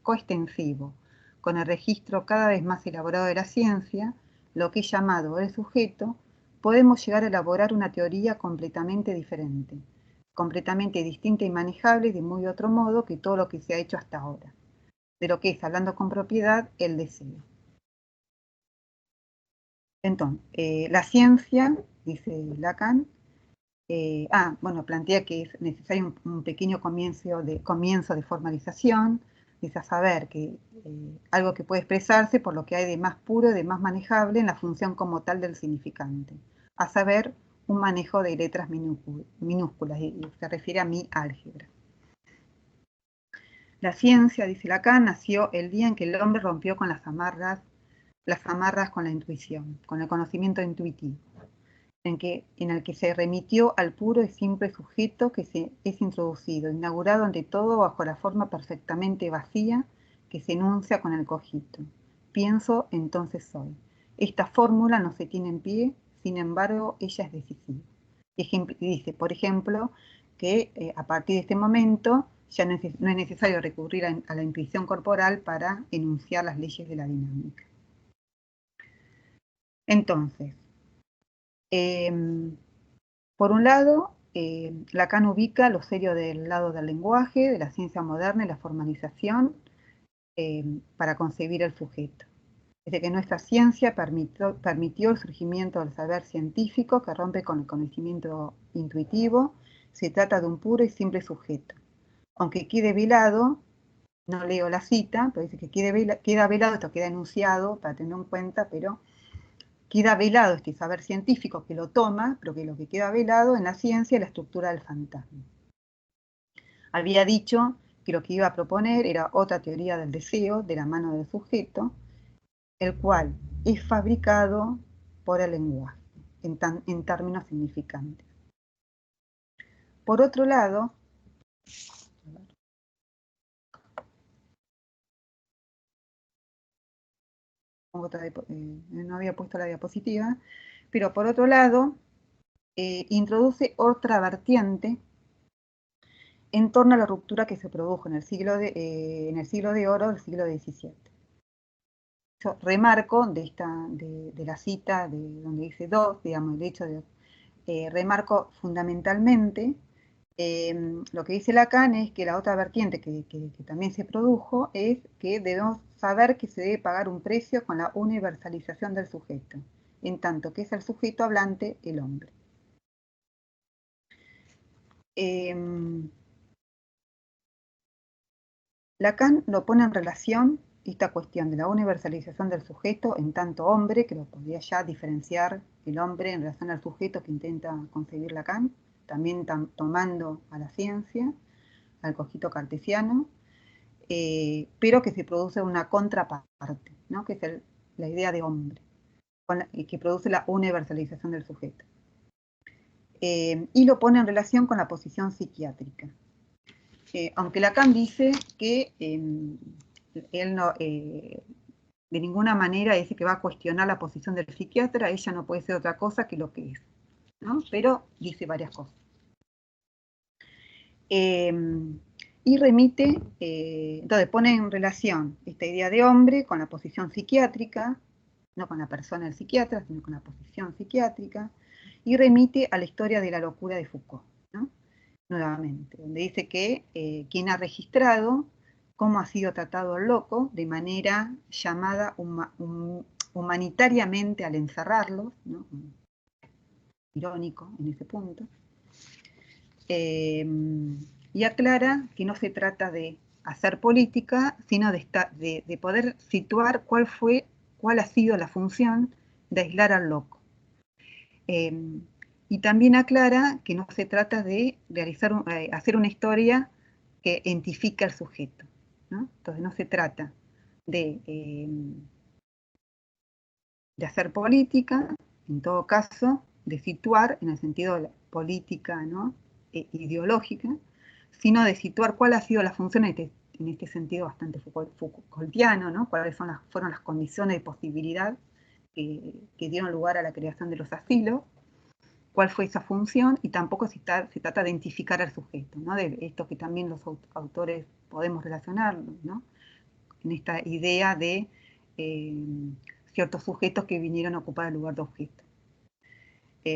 coextensivo con el registro cada vez más elaborado de la ciencia, lo que es llamado el sujeto, podemos llegar a elaborar una teoría completamente diferente, completamente distinta y manejable de muy otro modo que todo lo que se ha hecho hasta ahora, de lo que es, hablando con propiedad, el deseo. Entonces, la ciencia, dice Lacan, plantea que es necesario un pequeño comienzo de formalización, es a saber que algo que puede expresarse por lo que hay de más puro y de más manejable en la función como tal del significante, a saber, un manejo de letras minúsculas, y se refiere a mi álgebra. La ciencia, dice Lacan, nació el día en que el hombre rompió con las amarras con la intuición, con el conocimiento intuitivo, en el que se remitió al puro y simple sujeto que es introducido, inaugurado ante todo bajo la forma perfectamente vacía que se enuncia con el cogito. Pienso, entonces soy. Esta fórmula no se tiene en pie, sin embargo, ella es decisiva. Dice, por ejemplo, que a partir de este momento ya no es necesario recurrir a la intuición corporal para enunciar las leyes de la dinámica. Entonces, por un lado, Lacan ubica lo serio del lado del lenguaje, de la ciencia moderna y la formalización para concebir el sujeto. Desde que nuestra ciencia permitió el surgimiento del saber científico que rompe con el conocimiento intuitivo, se trata de un puro y simple sujeto. Aunque quede velado, no leo la cita, pero dice que queda velado, esto queda enunciado para tenerlo en cuenta, pero queda velado este saber científico que lo toma, pero que lo que queda velado en la ciencia es la estructura del fantasma. Había dicho que lo que iba a proponer era otra teoría del deseo de la mano del sujeto, el cual es fabricado por el lenguaje, en términos significantes. Por otro lado, no había puesto la diapositiva, pero por otro lado, introduce otra vertiente en torno a la ruptura que se produjo en el siglo de oro del siglo XVII. Yo remarco de la cita de donde dice dos, digamos, el hecho de remarco fundamentalmente lo que dice Lacan es que la otra vertiente que también se produjo es que debemos saber que se debe pagar un precio con la universalización del sujeto, en tanto que es el sujeto hablante el hombre. Lacan lo pone en relación esta cuestión de la universalización del sujeto en tanto hombre, que lo podría ya diferenciar el hombre en relación al sujeto que intenta concebir Lacan, también tomando a la ciencia, al cogito cartesiano, pero que se produce una contraparte, ¿no? Que es la idea de hombre, que produce la universalización del sujeto. y lo pone en relación con la posición psiquiátrica. Aunque Lacan dice que él no, de ninguna manera dice que va a cuestionar la posición del psiquiatra, ella no puede ser otra cosa que lo que es, ¿no? Pero dice varias cosas. Y remite, entonces pone en relación esta idea de hombre con la posición psiquiátrica, no con la persona del psiquiatra, sino con la posición psiquiátrica, y remite a la historia de la locura de Foucault, ¿no? Nuevamente, donde dice que quien ha registrado cómo ha sido tratado el loco de manera llamada humanitariamente al encerrarlos, ¿no? Irónico en ese punto, y aclara que no se trata de hacer política, sino de poder situar cuál ha sido la función de aislar al loco. Y también aclara que no se trata de hacer una historia que identifique al sujeto, ¿no? Entonces no se trata de hacer política, en todo caso, de situar en el sentido de la política, ¿no? Ideológica, sino de situar cuál ha sido la función en este sentido bastante Foucaultiano, ¿no? Cuáles fueron las condiciones de posibilidad que dieron lugar a la creación de los asilos, cuál fue esa función, y tampoco se trata de identificar al sujeto, ¿no? De esto que también los autores podemos relacionar, ¿no? En esta idea de ciertos sujetos que vinieron a ocupar el lugar de objeto,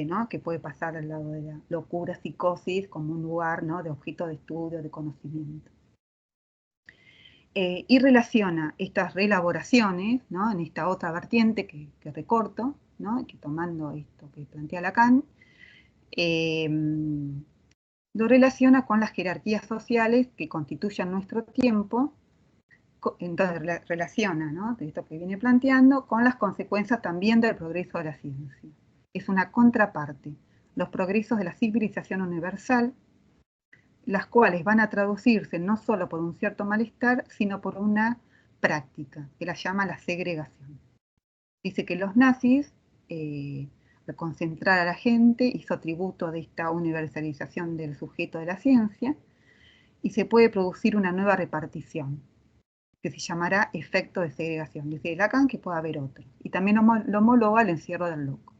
¿no? Que puede pasar al lado de la locura, psicosis, como un lugar, ¿no? De objeto de estudio, de conocimiento. Y relaciona estas reelaboraciones, ¿no? En esta otra vertiente que recorto, ¿no? Que tomando esto que plantea Lacan, lo relaciona con las jerarquías sociales que constituyen nuestro tiempo. Entonces relaciona, ¿no? De esto que viene planteando con las consecuencias también del progreso de la ciencia. Es una contraparte, los progresos de la civilización universal, las cuales van a traducirse no solo por un cierto malestar, sino por una práctica, que la llama la segregación. Dice que los nazis, al concentrar a la gente, hizo tributo de esta universalización del sujeto de la ciencia, y se puede producir una nueva repartición, que se llamará efecto de segregación. Dice Lacan que puede haber otro. Y también lo homologa al encierro del loco.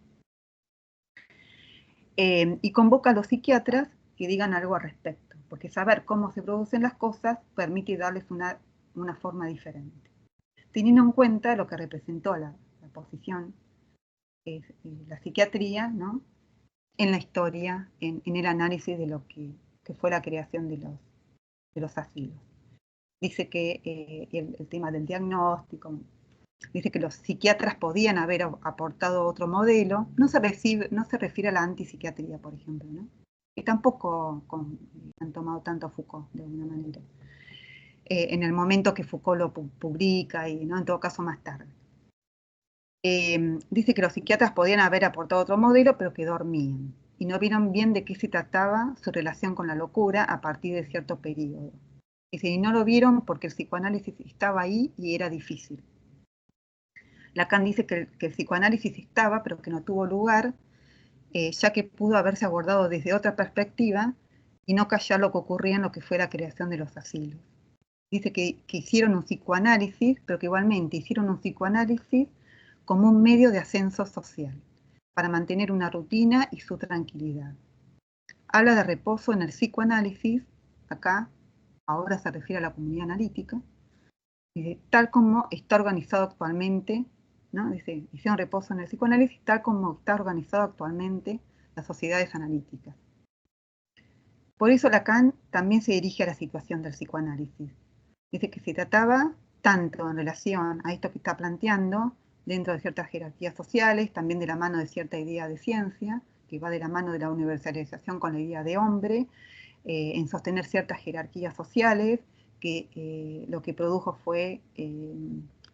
Y convoca a los psiquiatras que digan algo al respecto, porque saber cómo se producen las cosas permite darles una forma diferente. Teniendo en cuenta lo que representó la posición, la psiquiatría, ¿no? En la historia, en el análisis de lo que fue la creación de los asilos. Dice que el tema del diagnóstico, dice que los psiquiatras podían haber aportado otro modelo, no se refiere a la antipsiquiatría, por ejemplo, ¿no? Y tampoco han tomado tanto a Foucault, de alguna manera. En el momento que Foucault lo publica, y ¿no? En todo caso más tarde. Dice que los psiquiatras podían haber aportado otro modelo, pero que dormían, y no vieron bien de qué se trataba su relación con la locura a partir de cierto periodo. Y no lo vieron porque el psicoanálisis estaba ahí y era difícil. Lacan dice que el psicoanálisis estaba, pero que no tuvo lugar, ya que pudo haberse abordado desde otra perspectiva y no callar lo que ocurría en lo que fue la creación de los asilos. Dice que hicieron un psicoanálisis, pero que igualmente hicieron un psicoanálisis como un medio de ascenso social, para mantener una rutina y su tranquilidad. Habla de reposo en el psicoanálisis, acá, ahora se refiere a la comunidad analítica, tal como está organizado actualmente, ¿no? Dice, hicieron reposo en el psicoanálisis, tal como está organizado actualmente las sociedades analíticas. Por eso Lacan también se dirige a la situación del psicoanálisis. Dice que se trataba tanto en relación a esto que está planteando, dentro de ciertas jerarquías sociales, también de la mano de cierta idea de ciencia, que va de la mano de la universalización con la idea de hombre, en sostener ciertas jerarquías sociales, que lo que produjo fue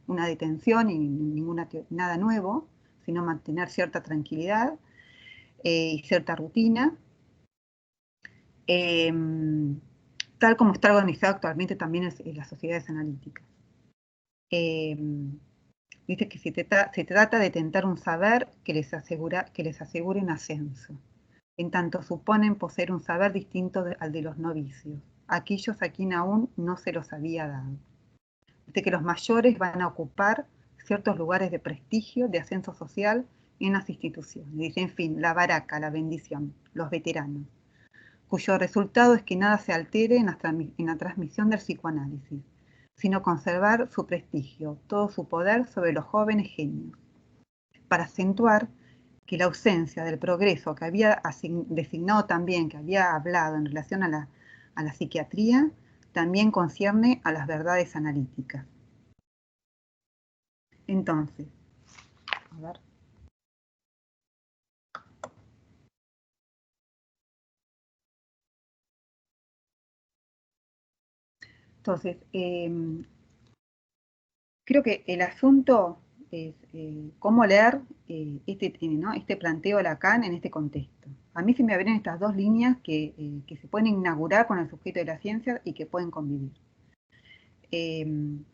una detención y nada nuevo, sino mantener cierta tranquilidad y cierta rutina, tal como está organizado actualmente también en las sociedades analíticas. Dice que se trata de tentar un saber que les asegure un ascenso. en tanto suponen poseer un saber distinto al de los novicios, aquellos a quien aún no se los había dado. De que los mayores van a ocupar ciertos lugares de prestigio, de ascenso social en las instituciones. Dice, en fin, la baraca, la bendición, los veteranos, cuyo resultado es que nada se altere en la transmisión del psicoanálisis, sino conservar su prestigio, todo su poder sobre los jóvenes genios, para acentuar que la ausencia del progreso que había designado también, que había hablado en relación a la psiquiatría, también concierne a las verdades analíticas. Entonces, a ver. Entonces, creo que el asunto es cómo leer este planteo de Lacan en este contexto. A mí se me abren estas dos líneas que se pueden inaugurar con el sujeto de la ciencia y que pueden convivir.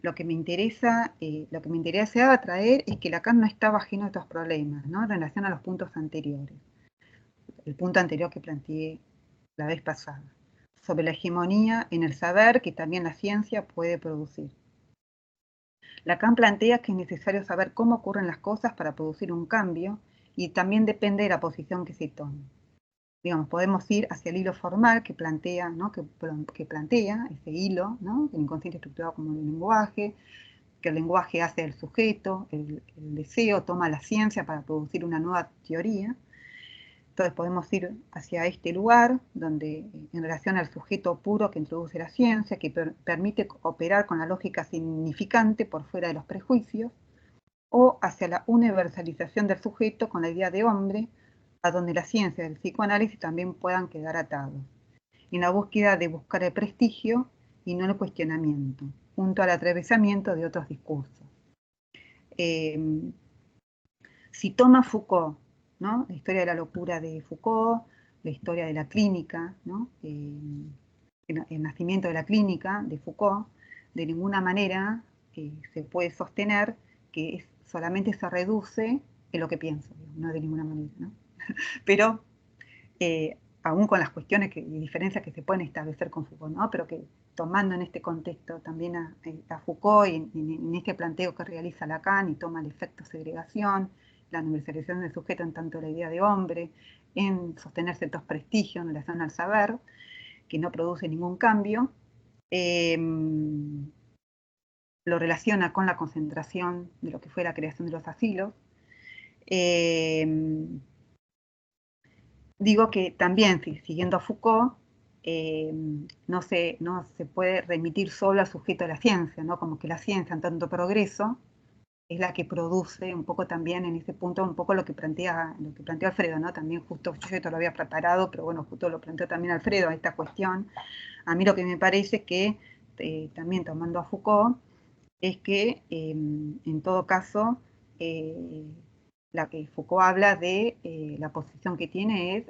Lo que me interesa traer es que Lacan no estaba ajeno a estos problemas, ¿no? En relación a los puntos anteriores. El punto anterior que planteé la vez pasada, sobre la hegemonía en el saber que también la ciencia puede producir. Lacan plantea que es necesario saber cómo ocurren las cosas para producir un cambio y también depende de la posición que se tome. Digamos, podemos ir hacia el hilo formal que plantea, ¿no? que plantea ese hilo, ¿no? El inconsciente estructurado como un lenguaje, que el lenguaje hace el sujeto, el deseo toma la ciencia para producir una nueva teoría. Entonces podemos ir hacia este lugar, donde en relación al sujeto puro que introduce la ciencia, que permite operar con la lógica significante por fuera de los prejuicios, o hacia la universalización del sujeto con la idea de hombre, a donde la ciencia y el psicoanálisis también puedan quedar atados, en la búsqueda de buscar el prestigio y no el cuestionamiento, junto al atravesamiento de otros discursos. Si toma Foucault, ¿no? La historia de la locura de Foucault, la historia de la clínica, ¿no? El nacimiento de la clínica de Foucault, de ninguna manera se puede sostener que solamente se reduce en lo que pienso, no de ninguna manera, ¿no? Pero aún con las cuestiones y diferencias que se pueden establecer con Foucault, ¿no? Pero que tomando en este contexto también a Foucault y en este planteo que realiza Lacan y toma el efecto segregación, la universalización del sujeto en tanto la idea de hombre, en sostener ciertos prestigios en relación al saber, que no produce ningún cambio, lo relaciona con la concentración de lo que fue la creación de los asilos. Digo que también, siguiendo a Foucault, no se puede remitir solo al sujeto de la ciencia, ¿no? Como que la ciencia, en tanto progreso, es la que produce un poco también en ese punto, un poco lo que plantea Alfredo, ¿no? También justo yo esto lo había preparado, pero bueno, justo lo planteó también Alfredo, esta cuestión. A mí lo que me parece es que, también tomando a Foucault, es que en todo caso, la que Foucault habla de la posición que tiene es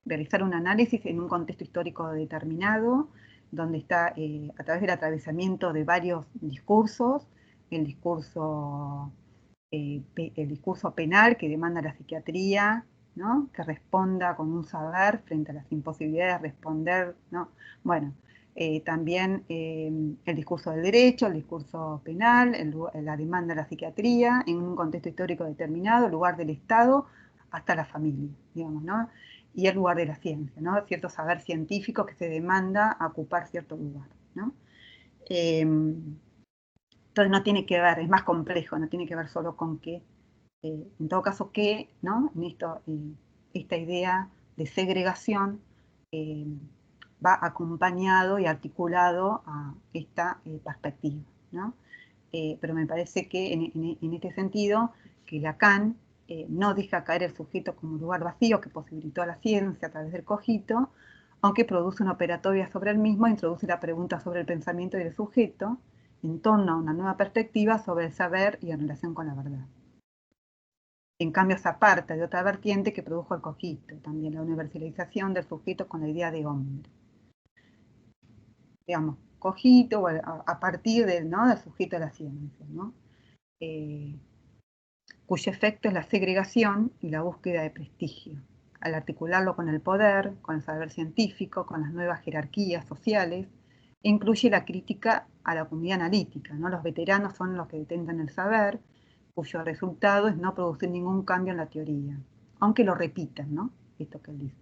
realizar un análisis en un contexto histórico determinado, donde está a través del atravesamiento de varios discursos, el discurso penal que demanda la psiquiatría, ¿no? Que responda con un saber frente a las imposibilidades de responder, ¿no? Bueno, también el discurso del derecho, el discurso penal, la demanda de la psiquiatría en un contexto histórico determinado, el lugar del Estado hasta la familia, digamos, ¿no? Y el lugar de la ciencia, ¿no? Cierto saber científico que se demanda a ocupar cierto lugar, ¿no? Entonces no tiene que ver, es más complejo, no tiene que ver solo con que, en todo caso, que, ¿no? En esta idea de segregación va acompañado y articulado a esta perspectiva, ¿no? Pero me parece que en este sentido, que Lacan no deja caer el sujeto como un lugar vacío que posibilitó a la ciencia a través del cogito, aunque produce una operatoria sobre el mismo, introduce la pregunta sobre el pensamiento y el sujeto, en torno a una nueva perspectiva sobre el saber y en relación con la verdad. En cambio, se aparta de otra vertiente que produjo el cogito, también la universalización del sujeto con la idea de hombre. Digamos, cogito a partir ¿no? del sujeto de la ciencia, ¿no? Cuyo efecto es la segregación y la búsqueda de prestigio. al articularlo con el poder, con el saber científico, con las nuevas jerarquías sociales, e incluye la crítica a la comunidad analítica, ¿no? Los veteranos son los que detentan el saber, cuyo resultado es no producir ningún cambio en la teoría, aunque lo repitan, ¿no? Esto que él dice.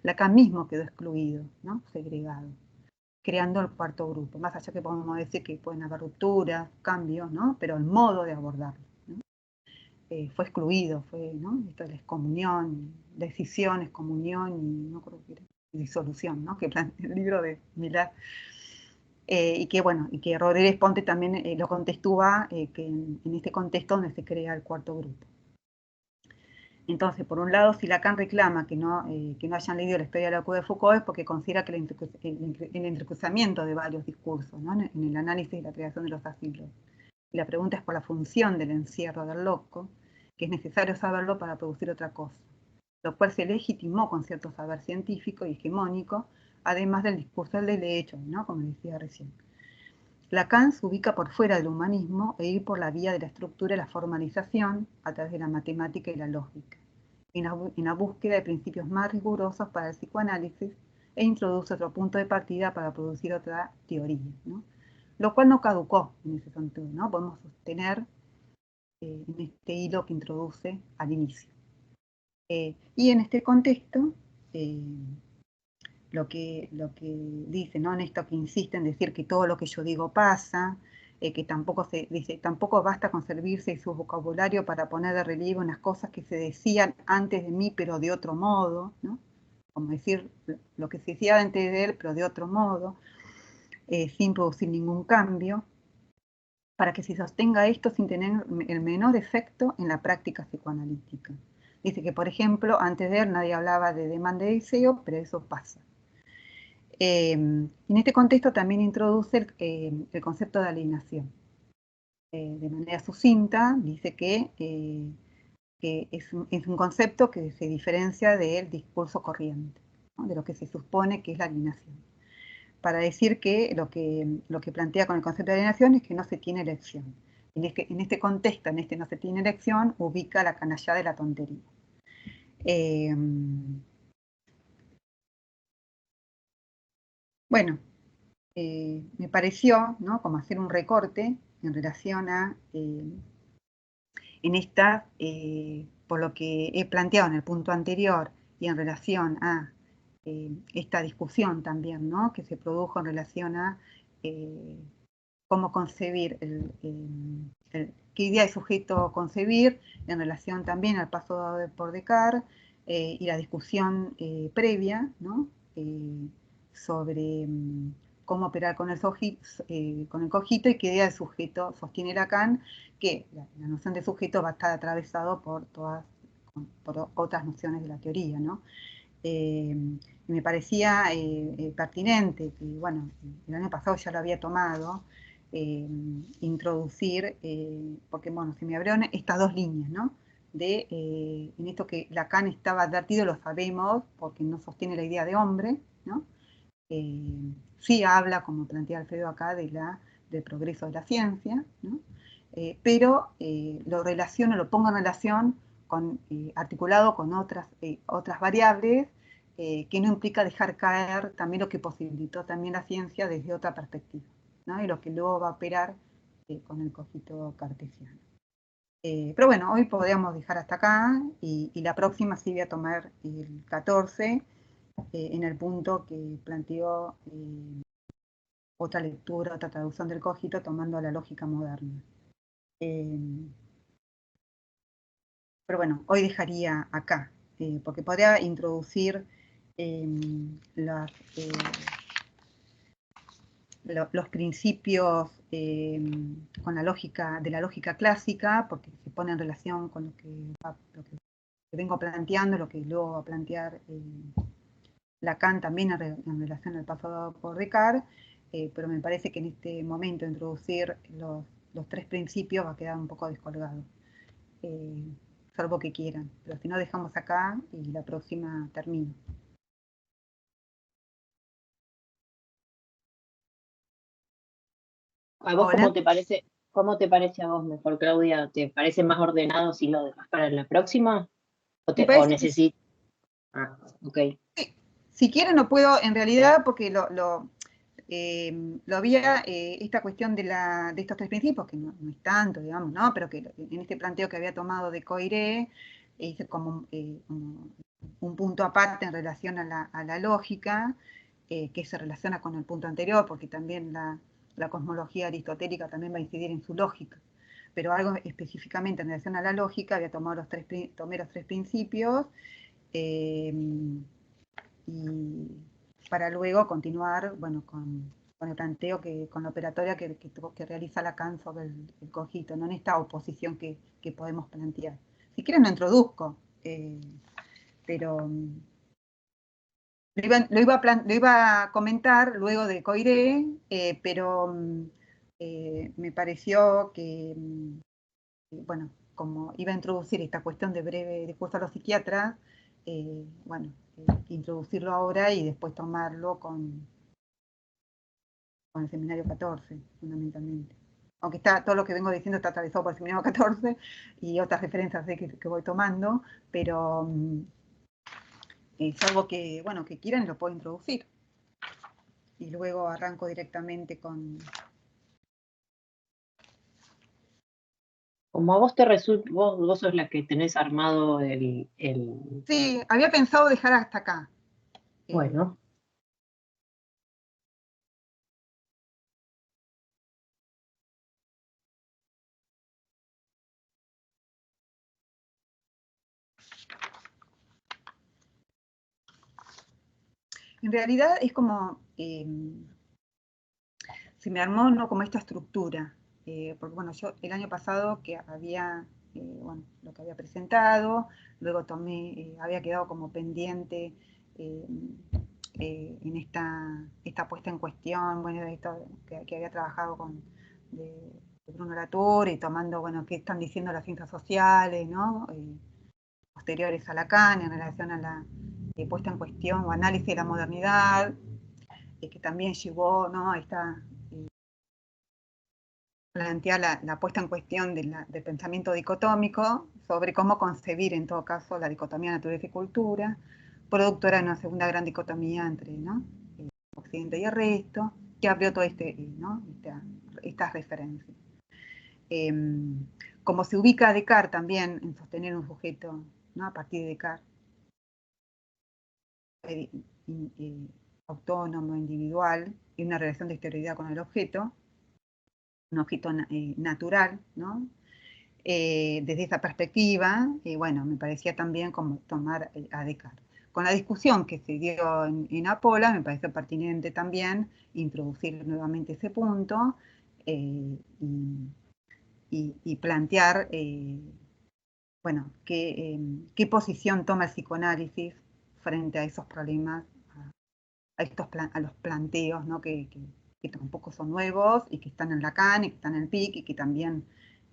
Lacan mismo quedó excluido, ¿no? Segregado, creando el cuarto grupo, más allá que podemos decir que pueden haber rupturas, cambios, ¿no? Pero el modo de abordarlo, ¿no? Fue excluido, fue, ¿no? Esto de la excomunión, decisión, excomunión y no creo que era disolución, ¿no? Que plantea el libro de Millar. Y que bueno, y que Rodríguez Ponte también lo contestúa, que en este contexto donde se crea el cuarto grupo. Entonces, por un lado, si Lacan reclama que no hayan leído la historia de la Q de Foucault es porque considera que el entrecruzamiento de varios discursos, ¿no? En el análisis y la creación de los asilos. Y la pregunta es por la función del encierro del loco, que es necesario saberlo para producir otra cosa, lo cual se legitimó con cierto saber científico y hegemónico, además del discurso del derecho, ¿no? Como decía recién. Lacan se ubica por fuera del humanismo e ir por la vía de la estructura y la formalización a través de la matemática y la lógica, en la búsqueda de principios más rigurosos para el psicoanálisis, e introduce otro punto de partida para producir otra teoría, ¿no? Lo cual no caducó en ese sentido, ¿no? Podemos sostener en este hilo que introduce al inicio. Y en este contexto, lo que dice, ¿no? En esto que insiste en decir que todo lo que yo digo pasa, que tampoco basta con servirse de su vocabulario para poner de relieve unas cosas que se decían antes de mí, pero de otro modo, ¿no? Como decir lo que se decía antes de él, pero de otro modo, sin producir ningún cambio, para que se sostenga esto sin tener el menor efecto en la práctica psicoanalítica. Dice que, por ejemplo, antes de él nadie hablaba de demanda y deseo, pero eso pasa. En este contexto también introduce el concepto de alienación. De manera sucinta, dice que es un concepto que se diferencia del discurso corriente, ¿no? De lo que se supone que es la alienación. Para decir que lo que plantea con el concepto de alienación es que no se tiene elección. En este contexto, en este no se tiene elección, ubica la canallada de la tontería. Bueno, me pareció, ¿no? Como hacer un recorte en relación a, por lo que he planteado en el punto anterior y en relación a esta discusión también, ¿no? Que se produjo en relación a cómo concebir, qué idea de sujeto concebir, en relación también al paso dado por Descartes, y la discusión previa, ¿no? Sobre cómo operar con el cogito y qué idea de sujeto sostiene Lacan, que la noción de sujeto va a estar atravesado por otras nociones de la teoría, ¿no? Me parecía pertinente, que bueno, el año pasado ya lo había tomado, introducir, porque bueno, se me abrieron estas dos líneas, ¿no? En esto que Lacan estaba advertido, lo sabemos, porque no sostiene la idea de hombre, ¿no? Sí habla, como plantea Alfredo acá, del progreso de la ciencia, ¿no? Pero lo relaciono, lo pongo en relación articulado con otras variables, que no implica dejar caer también lo que posibilitó también la ciencia desde otra perspectiva, ¿no? Y lo que luego va a operar con el cogito cartesiano. Pero bueno, hoy podríamos dejar hasta acá, y la próxima sí voy a tomar el 14, en el punto que planteó otra lectura, otra traducción del cogito, tomando la lógica moderna. Pero bueno, hoy dejaría acá, porque podría introducir los principios con la lógica clásica, porque se pone en relación con lo que vengo planteando, lo que luego va a plantear Lacan también en relación al pasado por Descartes, pero me parece que en este momento introducir los tres principios va a quedar un poco descolgado. Salvo que quieran, pero si no dejamos acá y la próxima termino. ¿A vos Hola. cómo te parece a vos mejor, Claudia? ¿Te parece más ordenado si lo dejas para la próxima? ¿O necesitas? Ah, ok. Si quieren no puedo, en realidad, porque lo había, esta cuestión de estos tres principios, que no es tanto, digamos, ¿no? Pero que en este planteo que había tomado de Coiré, hice como un punto aparte en relación a la lógica, que se relaciona con el punto anterior, porque también la cosmología aristotélica también va a incidir en su lógica. Pero algo específicamente en relación a la lógica, había tomado tomé los tres principios, y para luego continuar, bueno, con el planteo, con la operatoria que realiza Lacan sobre el cogito, no en esta oposición que podemos plantear. Si quieren lo introduzco, pero lo iba a comentar luego de Coiré, pero me pareció que, bueno, como iba a introducir esta cuestión de breve discurso a los psiquiatras, bueno, introducirlo ahora y después tomarlo con el seminario 14, fundamentalmente. Aunque todo lo que vengo diciendo está atravesado por el seminario 14 y otras referencias que voy tomando, pero es algo que, bueno, que quieran lo puedo introducir. Y luego arranco directamente con... Como a vos te resulta, vos sos la que tenés armado el... Sí, había pensado dejar hasta acá. Bueno. En realidad es como... se me armó, ¿no?, como esta estructura. Porque bueno, yo el año pasado que había, bueno, lo que había presentado, luego tomé, había quedado como pendiente en esta puesta en cuestión, bueno, de esto que había trabajado de Bruno Latour y tomando, bueno, qué están diciendo las ciencias sociales, ¿no? Posteriores a Lacan en relación a la puesta en cuestión o análisis de la modernidad, que también llevó, ¿no?, a esta plantea la puesta en cuestión del pensamiento dicotómico sobre cómo concebir, en todo caso, la dicotomía naturaleza y cultura, productora de una segunda gran dicotomía entre, ¿no?, Occidente y el resto, que abrió todo ¿no?, estas referencias. Como se ubica Descartes también en sostener un sujeto, ¿no?, a partir de Descartes, autónomo, individual, y una relación de exterioridad con el objeto, un objeto natural, ¿no? Desde esa perspectiva, bueno, me parecía también como tomar a Descartes. Con la discusión que se dio en Apola, me pareció pertinente también introducir nuevamente ese punto y plantear, bueno, qué posición toma el psicoanálisis frente a esos problemas, a los planteos, ¿no?, que tampoco son nuevos y que están en Lacan y que están en Pick y que también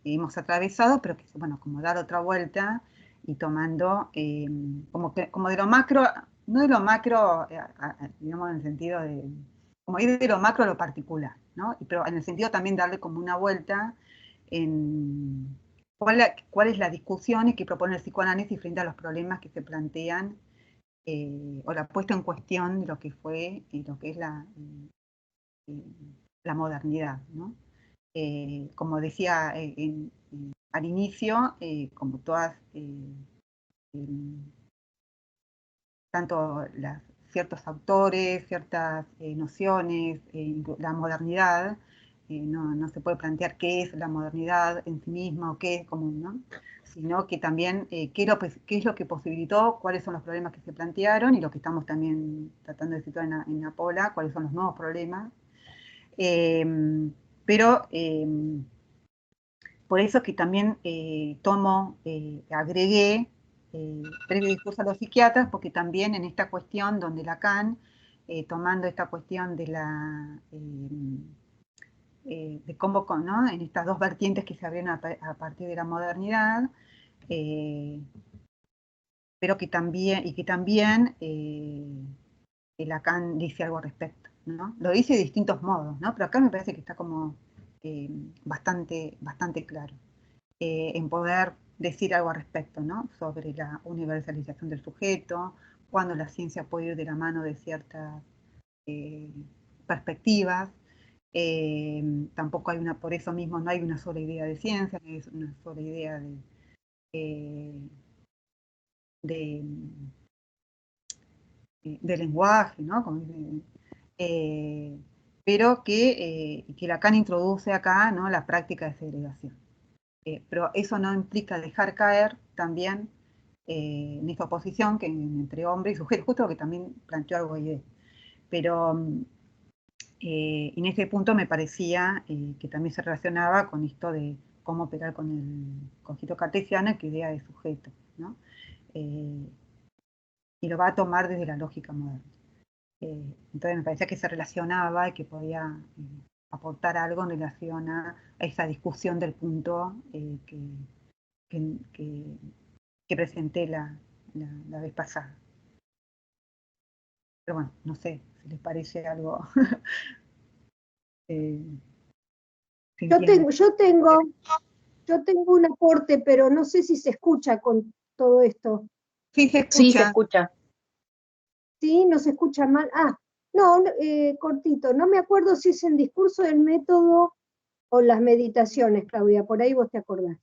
hemos atravesado, pero que, bueno, como dar otra vuelta y tomando como de lo macro, no de lo macro, digamos, en el sentido de, como ir de lo macro a lo particular, ¿no? Pero en el sentido también darle como una vuelta en cuál es la discusión y que propone el psicoanálisis frente a los problemas que se plantean, o la puesta en cuestión de lo que fue y lo que es la modernidad, ¿no? Como decía al inicio, como todas, tanto ciertos autores, ciertas nociones, la modernidad, no se puede plantear qué es la modernidad en sí misma o qué es común, ¿no?, sino que también qué es lo que posibilitó, cuáles son los problemas que se plantearon y lo que estamos también tratando de situar en Apola, cuáles son los nuevos problemas. Pero por eso que también agregué previo discurso a los psiquiatras, porque también en esta cuestión donde Lacan, tomando esta cuestión de de cómo, ¿no?, en estas dos vertientes que se abrieron a partir de la modernidad, pero que también, Lacan dice algo al respecto, ¿no? Lo dice de distintos modos, ¿no? Pero acá me parece que está como bastante claro, en poder decir algo al respecto, ¿no?, sobre la universalización del sujeto, cuándo la ciencia puede ir de la mano de ciertas perspectivas. Tampoco hay por eso mismo no hay una sola idea de ciencia, no hay una sola idea de lenguaje, ¿no? Pero que Lacan introduce acá, ¿no?, la práctica de segregación. Pero eso no implica dejar caer también en esta oposición que entre hombre y sujeto, justo lo que también planteó Argoide. Pero en ese punto me parecía que también se relacionaba con esto de cómo operar con el concepto cartesiano, que idea de sujeto, ¿no? Y lo va a tomar desde la lógica moderna. Entonces me parecía que se relacionaba y que podía aportar algo en relación a esa discusión del punto que presenté la vez pasada. Pero bueno, no sé si les parece algo. Yo tengo un aporte, pero no sé si se escucha con todo esto. Sí, se escucha. Sí, se escucha. ¿Sí? ¿No se escucha mal? Ah, no, cortito. No me acuerdo si es en Discurso del Método o las Meditaciones, Claudia, por ahí vos te acordás.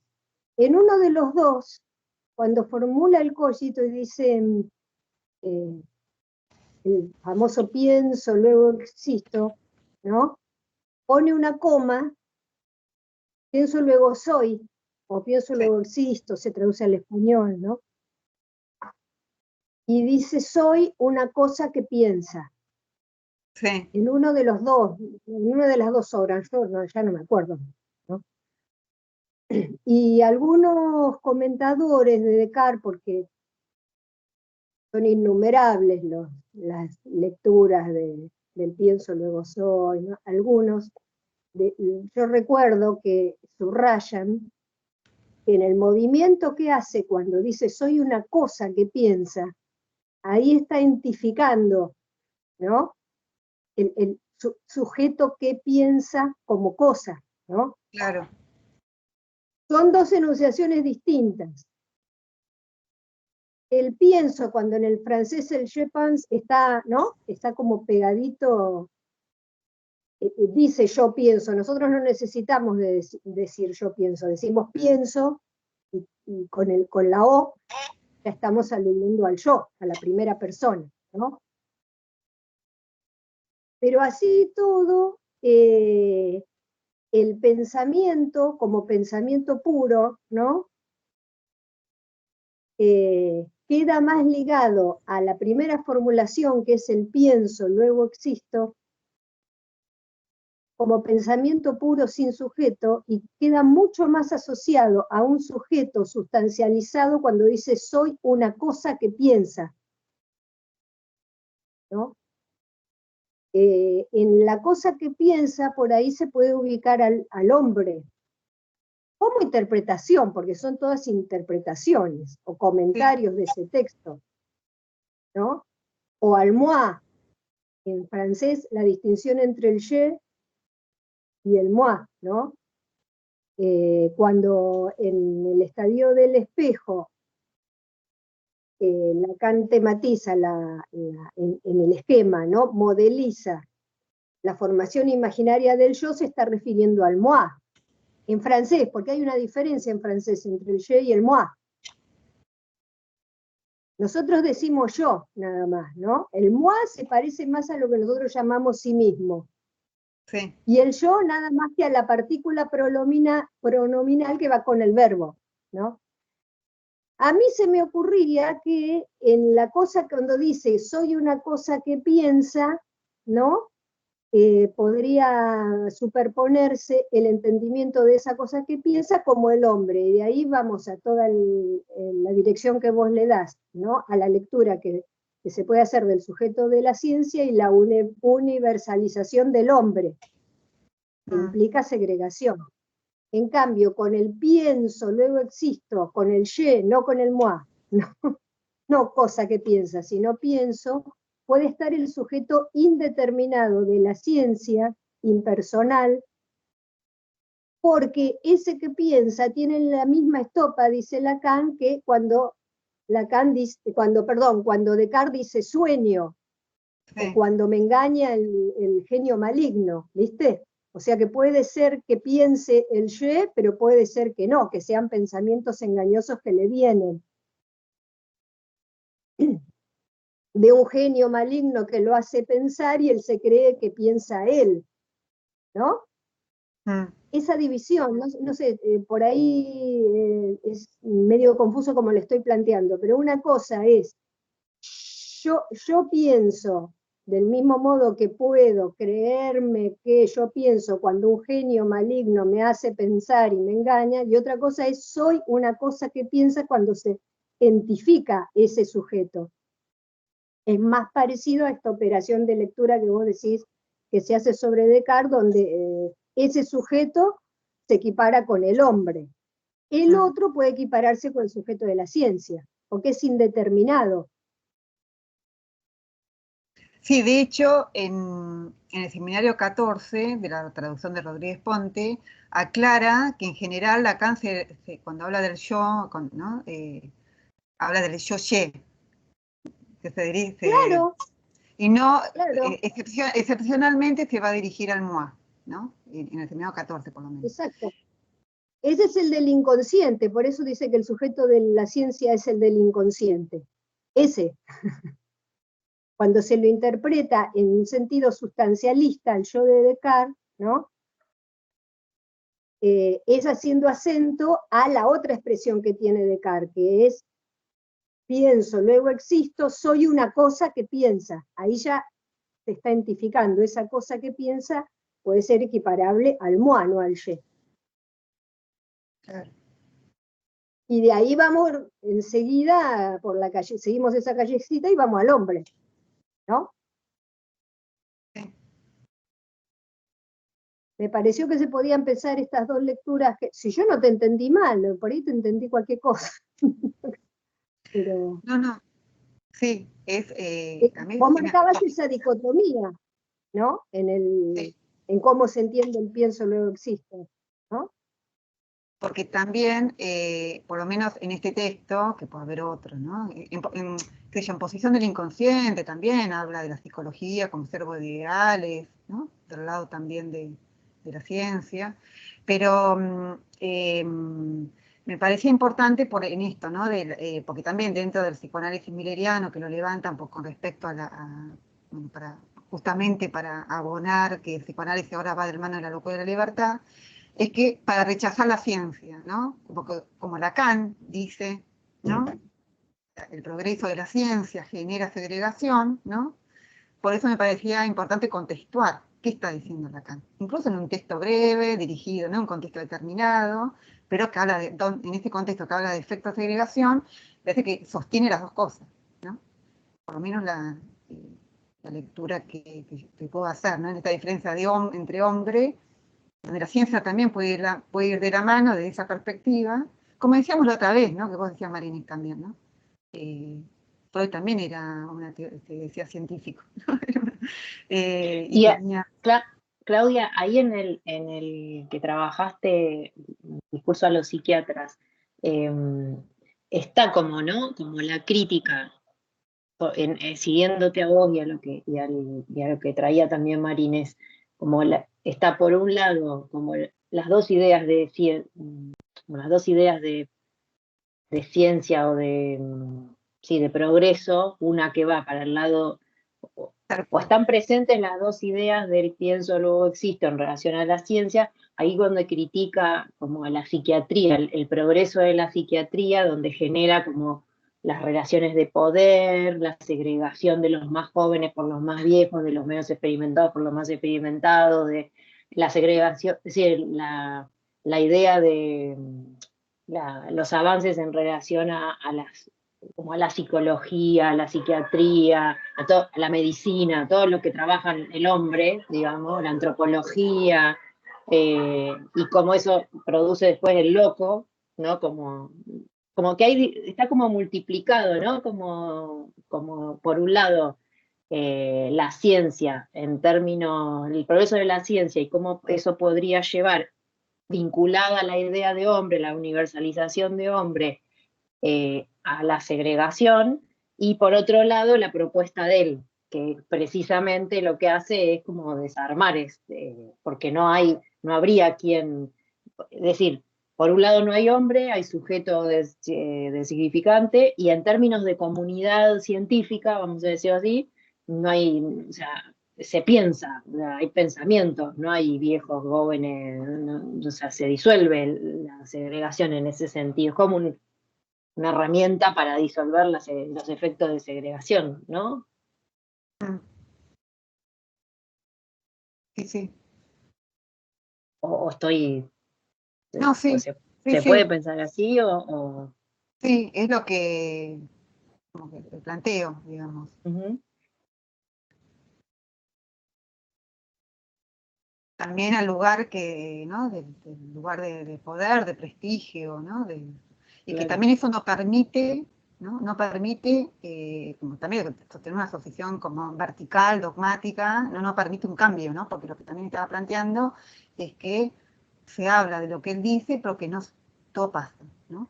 En uno de los dos, cuando formula el cogito y dice el famoso pienso, luego existo, ¿no? Pone una coma, pienso, luego soy, o pienso, luego existo, se traduce al español, ¿no? Y dice, soy una cosa que piensa. Sí. En uno de los dos, en una de las dos obras, ya no me acuerdo, ¿no? Y algunos comentadores de Descartes, porque son innumerables las lecturas del pienso, luego soy, ¿no? Algunos, yo recuerdo que subrayan que en el movimiento que hace cuando dice soy una cosa que piensa, ahí está identificando, ¿no?, el sujeto que piensa como cosa, ¿no? Claro. Son dos enunciaciones distintas. El pienso, cuando en el francés el je pense está, ¿no?, está como pegadito, dice yo pienso. Nosotros no necesitamos decir yo pienso, decimos pienso, y con la O ya estamos aludiendo al yo, a la primera persona, ¿no? Pero así todo, el pensamiento como pensamiento puro, ¿no?, queda más ligado a la primera formulación, que es el pienso, luego existo, como pensamiento puro sin sujeto, y queda mucho más asociado a un sujeto sustancializado cuando dice soy una cosa que piensa, ¿no? En la cosa que piensa, por ahí se puede ubicar al hombre, como interpretación, porque son todas interpretaciones o comentarios de ese texto, ¿no? O al moi, en francés, la distinción entre el je y el moi, ¿no? Cuando en el estadio del espejo Lacan tematiza en el esquema, ¿no?, modeliza la formación imaginaria del yo, se está refiriendo al moi, en francés, porque hay una diferencia en francés entre el je y el moi. Nosotros decimos yo, nada más, ¿no? El moi se parece más a lo que nosotros llamamos sí mismo. Sí. Y el yo nada más que a la partícula pronominal que va con el verbo, ¿no? A mí se me ocurría que en la cosa, cuando dice soy una cosa que piensa, ¿no?, podría superponerse el entendimiento de esa cosa que piensa como el hombre, y de ahí vamos a toda la dirección que vos le das, ¿no?, a la lectura que se puede hacer del sujeto de la ciencia y la universalización del hombre, que implica segregación. En cambio, con el pienso, luego existo, con el je, no con el moi, no cosa que piensa, sino pienso, puede estar el sujeto indeterminado de la ciencia, impersonal, porque ese que piensa tiene la misma estopa, dice Lacan, que cuando Lacan dice, cuando Descartes dice sueño, Sí. o cuando me engaña el genio maligno, ¿viste? O sea que puede ser que piense el yo, pero puede ser que no, que sean pensamientos engañosos que le vienen de un genio maligno que lo hace pensar y él se cree que piensa él, ¿no? Esa división, no sé, por ahí es medio confuso como le estoy planteando, pero una cosa es, yo pienso del mismo modo que puedo creerme que yo pienso cuando un genio maligno me hace pensar y me engaña, y otra cosa es, soy una cosa que piensa cuando se identifica ese sujeto. Es más parecido a esta operación de lectura que vos decís que se hace sobre Descartes, donde ese sujeto se equipara con el hombre. El otro puede equipararse con el sujeto de la ciencia, porque es indeterminado. Sí, de hecho, en el seminario 14 de la traducción de Rodríguez Ponte, aclara que en general Lacan, cuando habla del yo, ¿no? Habla del yo-ye, que se dirige, Claro, y no, claro, excepcionalmente se va a dirigir al moi, ¿no? En el seminario 14, por lo menos. exacto. Ese es el del inconsciente, por eso dice que el sujeto de la ciencia es el del inconsciente. Ese. Cuando se lo interpreta en un sentido sustancialista al yo de Descartes, ¿no? Es haciendo acento a la otra expresión que tiene Descartes, que es pienso, luego existo, soy una cosa que piensa. Ahí ya se está identificando, esa cosa que piensa puede ser equiparable al moi, no al ye. Claro. Y de ahí vamos enseguida por la calle, seguimos esa callecita y vamos al hombre, ¿no? Sí. Me pareció que se podían empezar estas dos lecturas, que, si yo no te entendí mal, por ahí te entendí cualquier cosa. Pero No, sí, a mí vos sí marcabas esa dicotomía, ¿no? sí, En cómo se entiende el pienso luego existe, ¿no? porque también, por lo menos en este texto, que puede haber otro, ¿no? En posición del inconsciente también habla de la psicología como servo de ideales, ¿no? Del lado también de la ciencia, pero me parecía importante en esto, ¿no? Porque también dentro del psicoanálisis milleriano, que lo levantan con respecto bueno, justamente para abonar que el psicoanálisis ahora va del mano de la locura de la libertad, es que para rechazar la ciencia, ¿no? Como Lacan dice, ¿no? El progreso de la ciencia genera segregación, ¿no? Por eso me parecía importante contextuar qué está diciendo Lacan. Incluso en un texto breve, dirigido, ¿no? En un contexto determinado, pero que habla en este contexto que habla de efecto de segregación, parece que sostiene las dos cosas, ¿no? Por lo menos la lectura que puedo hacer, ¿no? En esta diferencia entre hombre, donde la ciencia también puede ir de la mano de esa perspectiva, como decíamos la otra vez, ¿no? Que vos decías, Marinik, también, ¿no? Freud también era decía científico. Y tenía... Claudia, ahí en el que trabajaste, discurso a los psiquiatras, está como, ¿no? Como la crítica, siguiéndote a vos y a lo que traía también Marines, como está por un lado como las dos ideas de ciencia o de progreso, una que va para el lado, o están presentes las dos ideas del pienso luego existo en relación a la ciencia, ahí donde critica como a la psiquiatría, el progreso de la psiquiatría, donde genera como las relaciones de poder, la segregación de los más jóvenes por los más viejos, de los menos experimentados por los más experimentados, de la segregación, es decir, la idea de los avances en relación como a la psicología, a la psiquiatría, a la medicina, a todo lo que trabaja el hombre, digamos, la antropología, y cómo eso produce después el loco, ¿no? Como que está como multiplicado, ¿no? Como por un lado la ciencia, en términos, el progreso de la ciencia y cómo eso podría llevar vinculada a la idea de hombre, la universalización de hombre, a la segregación, y por otro lado la propuesta de él, que precisamente lo que hace es como desarmar, porque no habría quien, es decir, por un lado no hay hombre, hay sujeto de significante, y en términos de comunidad científica, vamos a decir así, no hay, o sea, se piensa, hay pensamientos, no hay viejos, jóvenes, o sea, se disuelve la segregación en ese sentido, es como una herramienta para disolver los efectos de segregación, ¿no? Mm. Sí, sí. O estoy, No, o sí, sí, se puede sí, pensar así o... sí, es lo que, como que te planteo, digamos. Ujú. También al lugar que, ¿no? Del lugar de poder, de prestigio, ¿no? Y que Claro, también eso no permite, ¿no? No permite, como también tener una asociación como vertical, dogmática, no permite un cambio, ¿no? Porque lo que también estaba planteando es que se habla de lo que él dice, pero que no todo pasa, ¿no?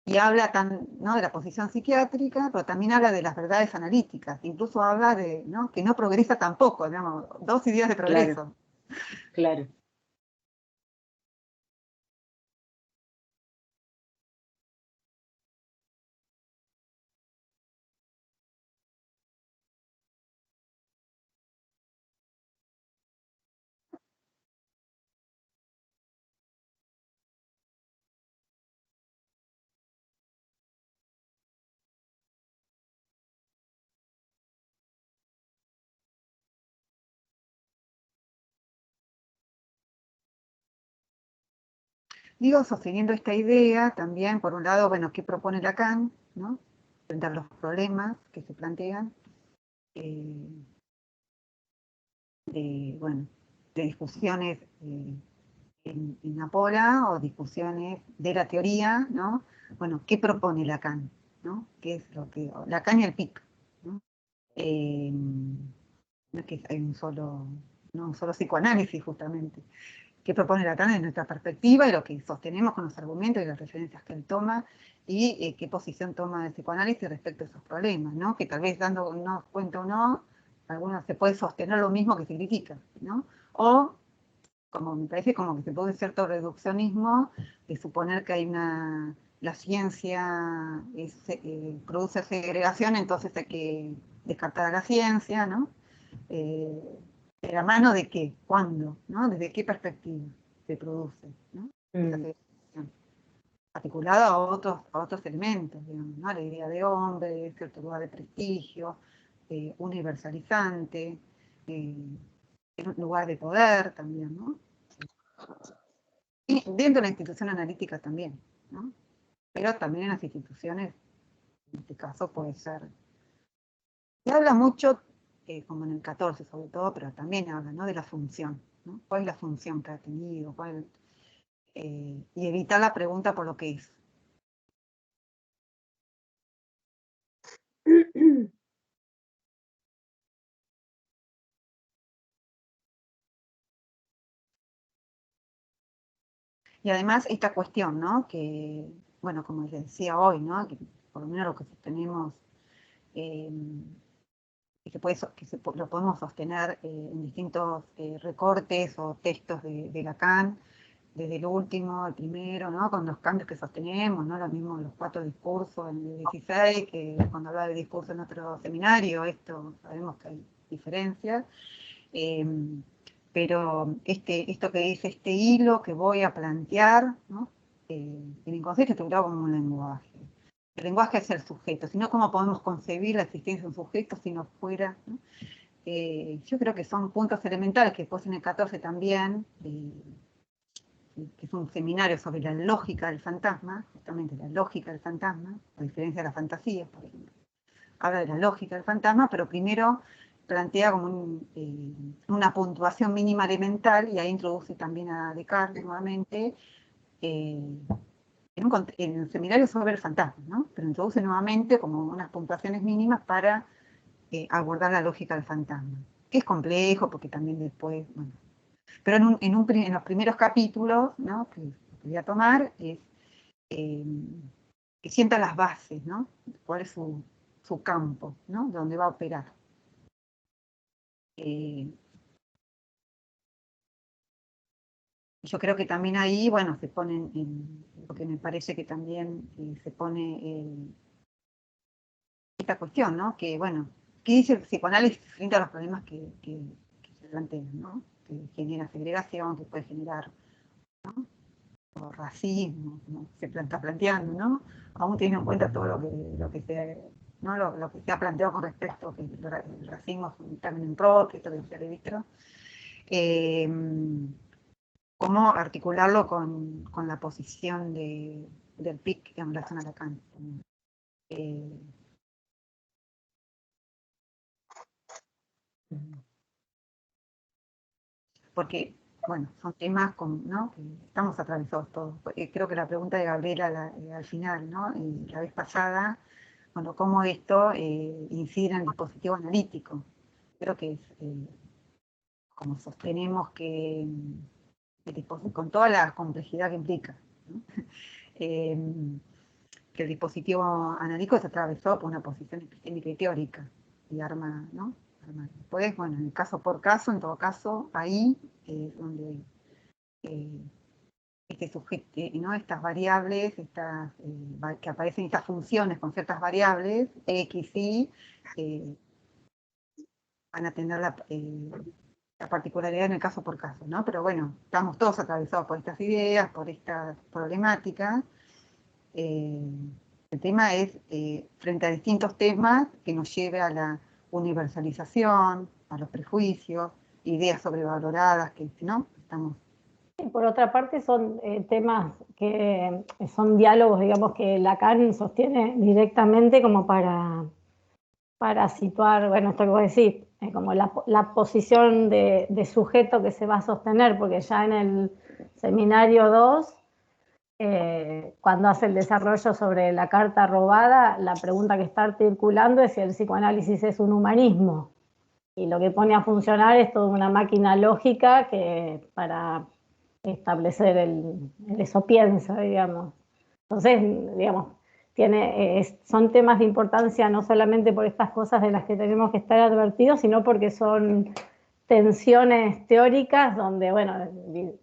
Y habla ¿no? de la posición psiquiátrica, pero también habla de las verdades analíticas, incluso habla de, ¿no? que no progresa tampoco, digamos, dos ideas de claro, progreso. claro. Digo, sosteniendo esta idea, también, por un lado, bueno, ¿qué propone Lacan, ¿no? Frente a los problemas que se plantean, eh, bueno, de discusiones en Apola o discusiones de la teoría, ¿no? Bueno, ¿qué propone Lacan? ¿No? ¿Qué es lo que Lacan y el PIC, ¿no? No es que hay no un solo psicoanálisis justamente. ¿Qué propone Lacan en nuestra perspectiva y lo que sostenemos con los argumentos y las referencias que él toma y qué posición toma el psicoanálisis respecto a esos problemas, ¿no? Que tal vez dándonos cuenta o no, algunos se puede sostener lo mismo que se critica, ¿no? O como me parece como que se puede cierto reduccionismo de suponer que la ciencia produce segregación, entonces hay que descartar a la ciencia, ¿no? Eh, ¿De la mano de qué? ¿Cuándo? ¿No? ¿Desde qué perspectiva se produce? ¿No? Esa Mm, segregación. Articulada a otros elementos, digamos, ¿no? La idea de hombre, cierto lugar de prestigio, universalizante, en un lugar de poder también, ¿no? Y dentro de la institución analítica también, ¿no? Pero también en las instituciones, en este caso puede ser. Se habla mucho, como en el 14 sobre todo, pero también habla, ¿no? De la función, ¿no? ¿Cuál es la función que ha tenido? Y evitar la pregunta por lo que es. Y además esta cuestión, ¿no? Que, bueno, como les decía hoy, ¿no? Que por lo menos lo que sostenemos, eh, lo podemos sostener en distintos recortes o textos de Lacan, desde el último, el primero, ¿no? Con los cambios que sostenemos, ¿no? Lo mismo los 4 discursos en el 16, que cuando hablaba de discurso en otro seminario, esto sabemos que hay diferencias. Eh, pero esto que dice este hilo que voy a plantear, ¿no? El inconsciente estructurado como un lenguaje. El lenguaje es el sujeto, sino cómo podemos concebir la existencia de un sujeto si no fuera, ¿no? Yo creo que son puntos elementales que después en el 14 también, que es un seminario sobre la lógica del fantasma, justamente la lógica del fantasma, a diferencia de las fantasías, por ejemplo. Habla de la lógica del fantasma, pero primero plantea como una puntuación mínima elemental y ahí introduce también a Descartes nuevamente en un seminario sobre el fantasma, ¿no? Pero introduce nuevamente como unas puntuaciones mínimas para abordar la lógica del fantasma, que es complejo porque también después, bueno, pero en los primeros capítulos, ¿no? Que voy a tomar es que sienta las bases, ¿no? Cuál es su campo, ¿no? Donde va a operar. Yo creo que también ahí, bueno, se ponen, porque me parece que también se pone esta cuestión, ¿no? Que, bueno, ¿qué dice el psicoanálisis frente a los problemas que se plantean, ¿no? Que genera segregación, que puede generar, ¿no? O racismo, ¿no? Se está planteando, ¿no? Aún teniendo en cuenta todo lo que se ha planteado con respecto a que el racismo es un término impropio, esto que se ha visto. Cómo articularlo con la posición del PIC en relación a Lacan. Porque, bueno, son temas ¿no? que estamos atravesados todos. Creo que la pregunta de Gabriela al final, ¿no? La vez pasada, bueno, cómo esto incide en el dispositivo analítico. Creo que es como sostenemos que con toda la complejidad que implica, ¿no? Que el dispositivo analítico se atravesó por una posición epistémica y teórica y arma, ¿no? Después, bueno, en el caso por caso, en todo caso, ahí es donde este sujeto, ¿no? Estas variables, que aparecen estas funciones con ciertas variables, X, Y, van a tener la particularidad en el caso por caso, ¿no? Pero bueno, estamos todos atravesados por estas ideas, por estas problemáticas. El tema es, frente a distintos temas, que nos lleve a la universalización, a los prejuicios, ideas sobrevaloradas, que ¿no? Estamos... Y por otra parte son temas que son diálogos, digamos, que Lacan sostiene directamente como para situar, bueno, esto que vos decís, como la posición de sujeto que se va a sostener, porque ya en el seminario 2, cuando hace el desarrollo sobre la carta robada, la pregunta que está articulando es si el psicoanálisis es un humanismo. Y lo que pone a funcionar es toda una máquina lógica que para establecer el eso piensa, digamos. Entonces, digamos, son temas de importancia no solamente por estas cosas de las que tenemos que estar advertidos, sino porque son tensiones teóricas donde, bueno,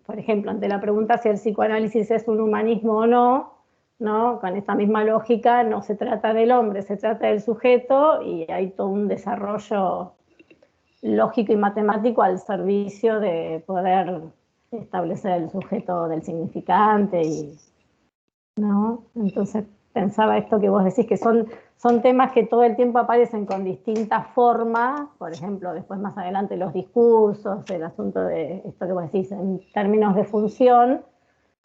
por ejemplo, ante la pregunta si el psicoanálisis es un humanismo o no, ¿no? Con esta misma lógica no se trata del hombre, se trata del sujeto y hay todo un desarrollo lógico y matemático al servicio de poder establecer el sujeto del significante y, ¿no? Entonces pensaba esto que vos decís, que son temas que todo el tiempo aparecen con distintas formas, por ejemplo, después más adelante los discursos, el asunto de esto que vos decís en términos de función,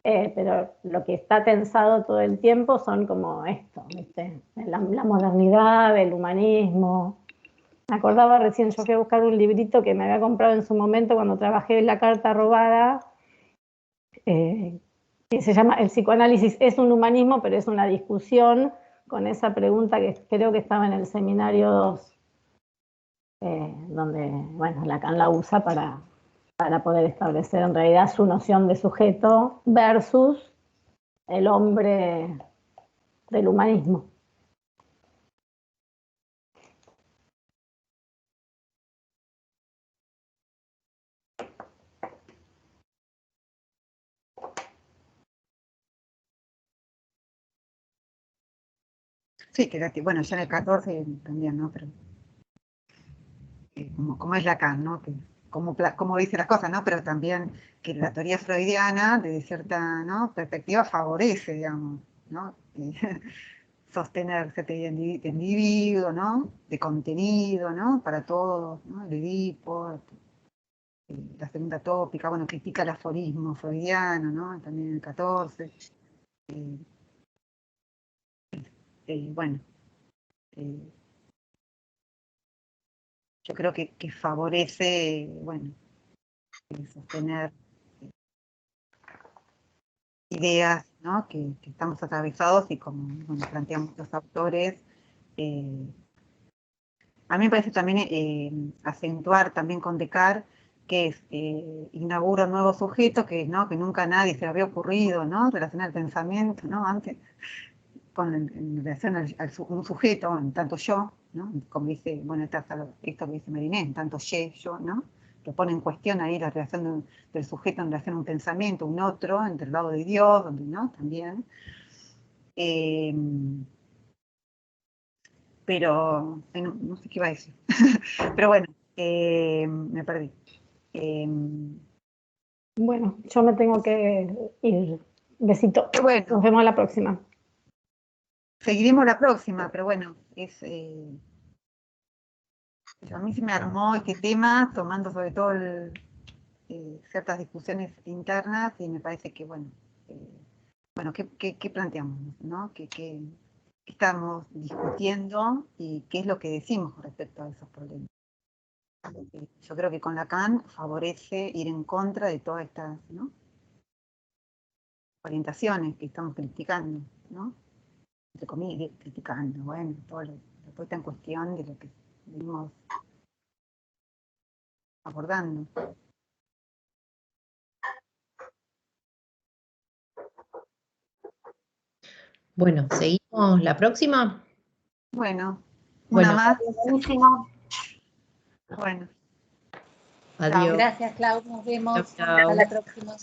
pero lo que está tensado todo el tiempo son como esto, ¿viste? La modernidad, el humanismo. Me acordaba recién, yo fui a buscar un librito que me había comprado en su momento cuando trabajé en la carta robada, que se llama El psicoanálisis es un humanismo, pero es una discusión con esa pregunta que creo que estaba en el seminario 2, donde, bueno, Lacan la usa para poder establecer en realidad su noción de sujeto versus el hombre del humanismo. Sí, que bueno, ya en el 14 también, ¿no? Pero como es Lacan, ¿no? Que, como dice las cosas, ¿no? Pero también que la teoría freudiana, desde cierta, ¿no? perspectiva, favorece, digamos, ¿no? Sostener cierta idea de individuo, ¿no? De contenido, ¿no? Para todos, ¿no? El Edipo, la segunda tópica, bueno, critica el aforismo freudiano, ¿no? También en el 14. Bueno, yo creo que favorece, bueno, sostener ideas, ¿no? que estamos atravesados y como bueno, plantean muchos autores, a mí me parece también acentuar también con Descartes que es inaugura un nuevo sujeto que nunca a nadie se le había ocurrido, ¿no? Relacionar el pensamiento, ¿no? Antes, en relación un sujeto, en tanto yo, ¿no? Como dice, bueno, esto que dice Mariné, en tanto yo, ¿no? Que pone en cuestión ahí la relación del sujeto en relación a un pensamiento, un otro, entre el lado de Dios, donde, ¿no? También. Pero, no sé qué iba a decir. Pero bueno, me perdí. Bueno, yo me tengo que ir. Besito. Bueno, nos vemos la próxima. Seguiremos la próxima, pero bueno, a mí se me armó este tema tomando sobre todo ciertas discusiones internas y me parece que, bueno, ¿qué planteamos? ¿No? ¿Qué estamos discutiendo y qué es lo que decimos con respecto a esos problemas? Yo creo que con Lacan favorece ir en contra de todas estas, ¿no? Orientaciones que estamos criticando, ¿no? Entre comillas, criticando, bueno, todo la puesta en cuestión de lo que venimos abordando. Bueno, ¿seguimos la próxima? Bueno, Bueno. una más. Buenísimo. Bueno. Adiós. Gracias, Clau. Nos vemos. Chau, chau. Hasta la próxima.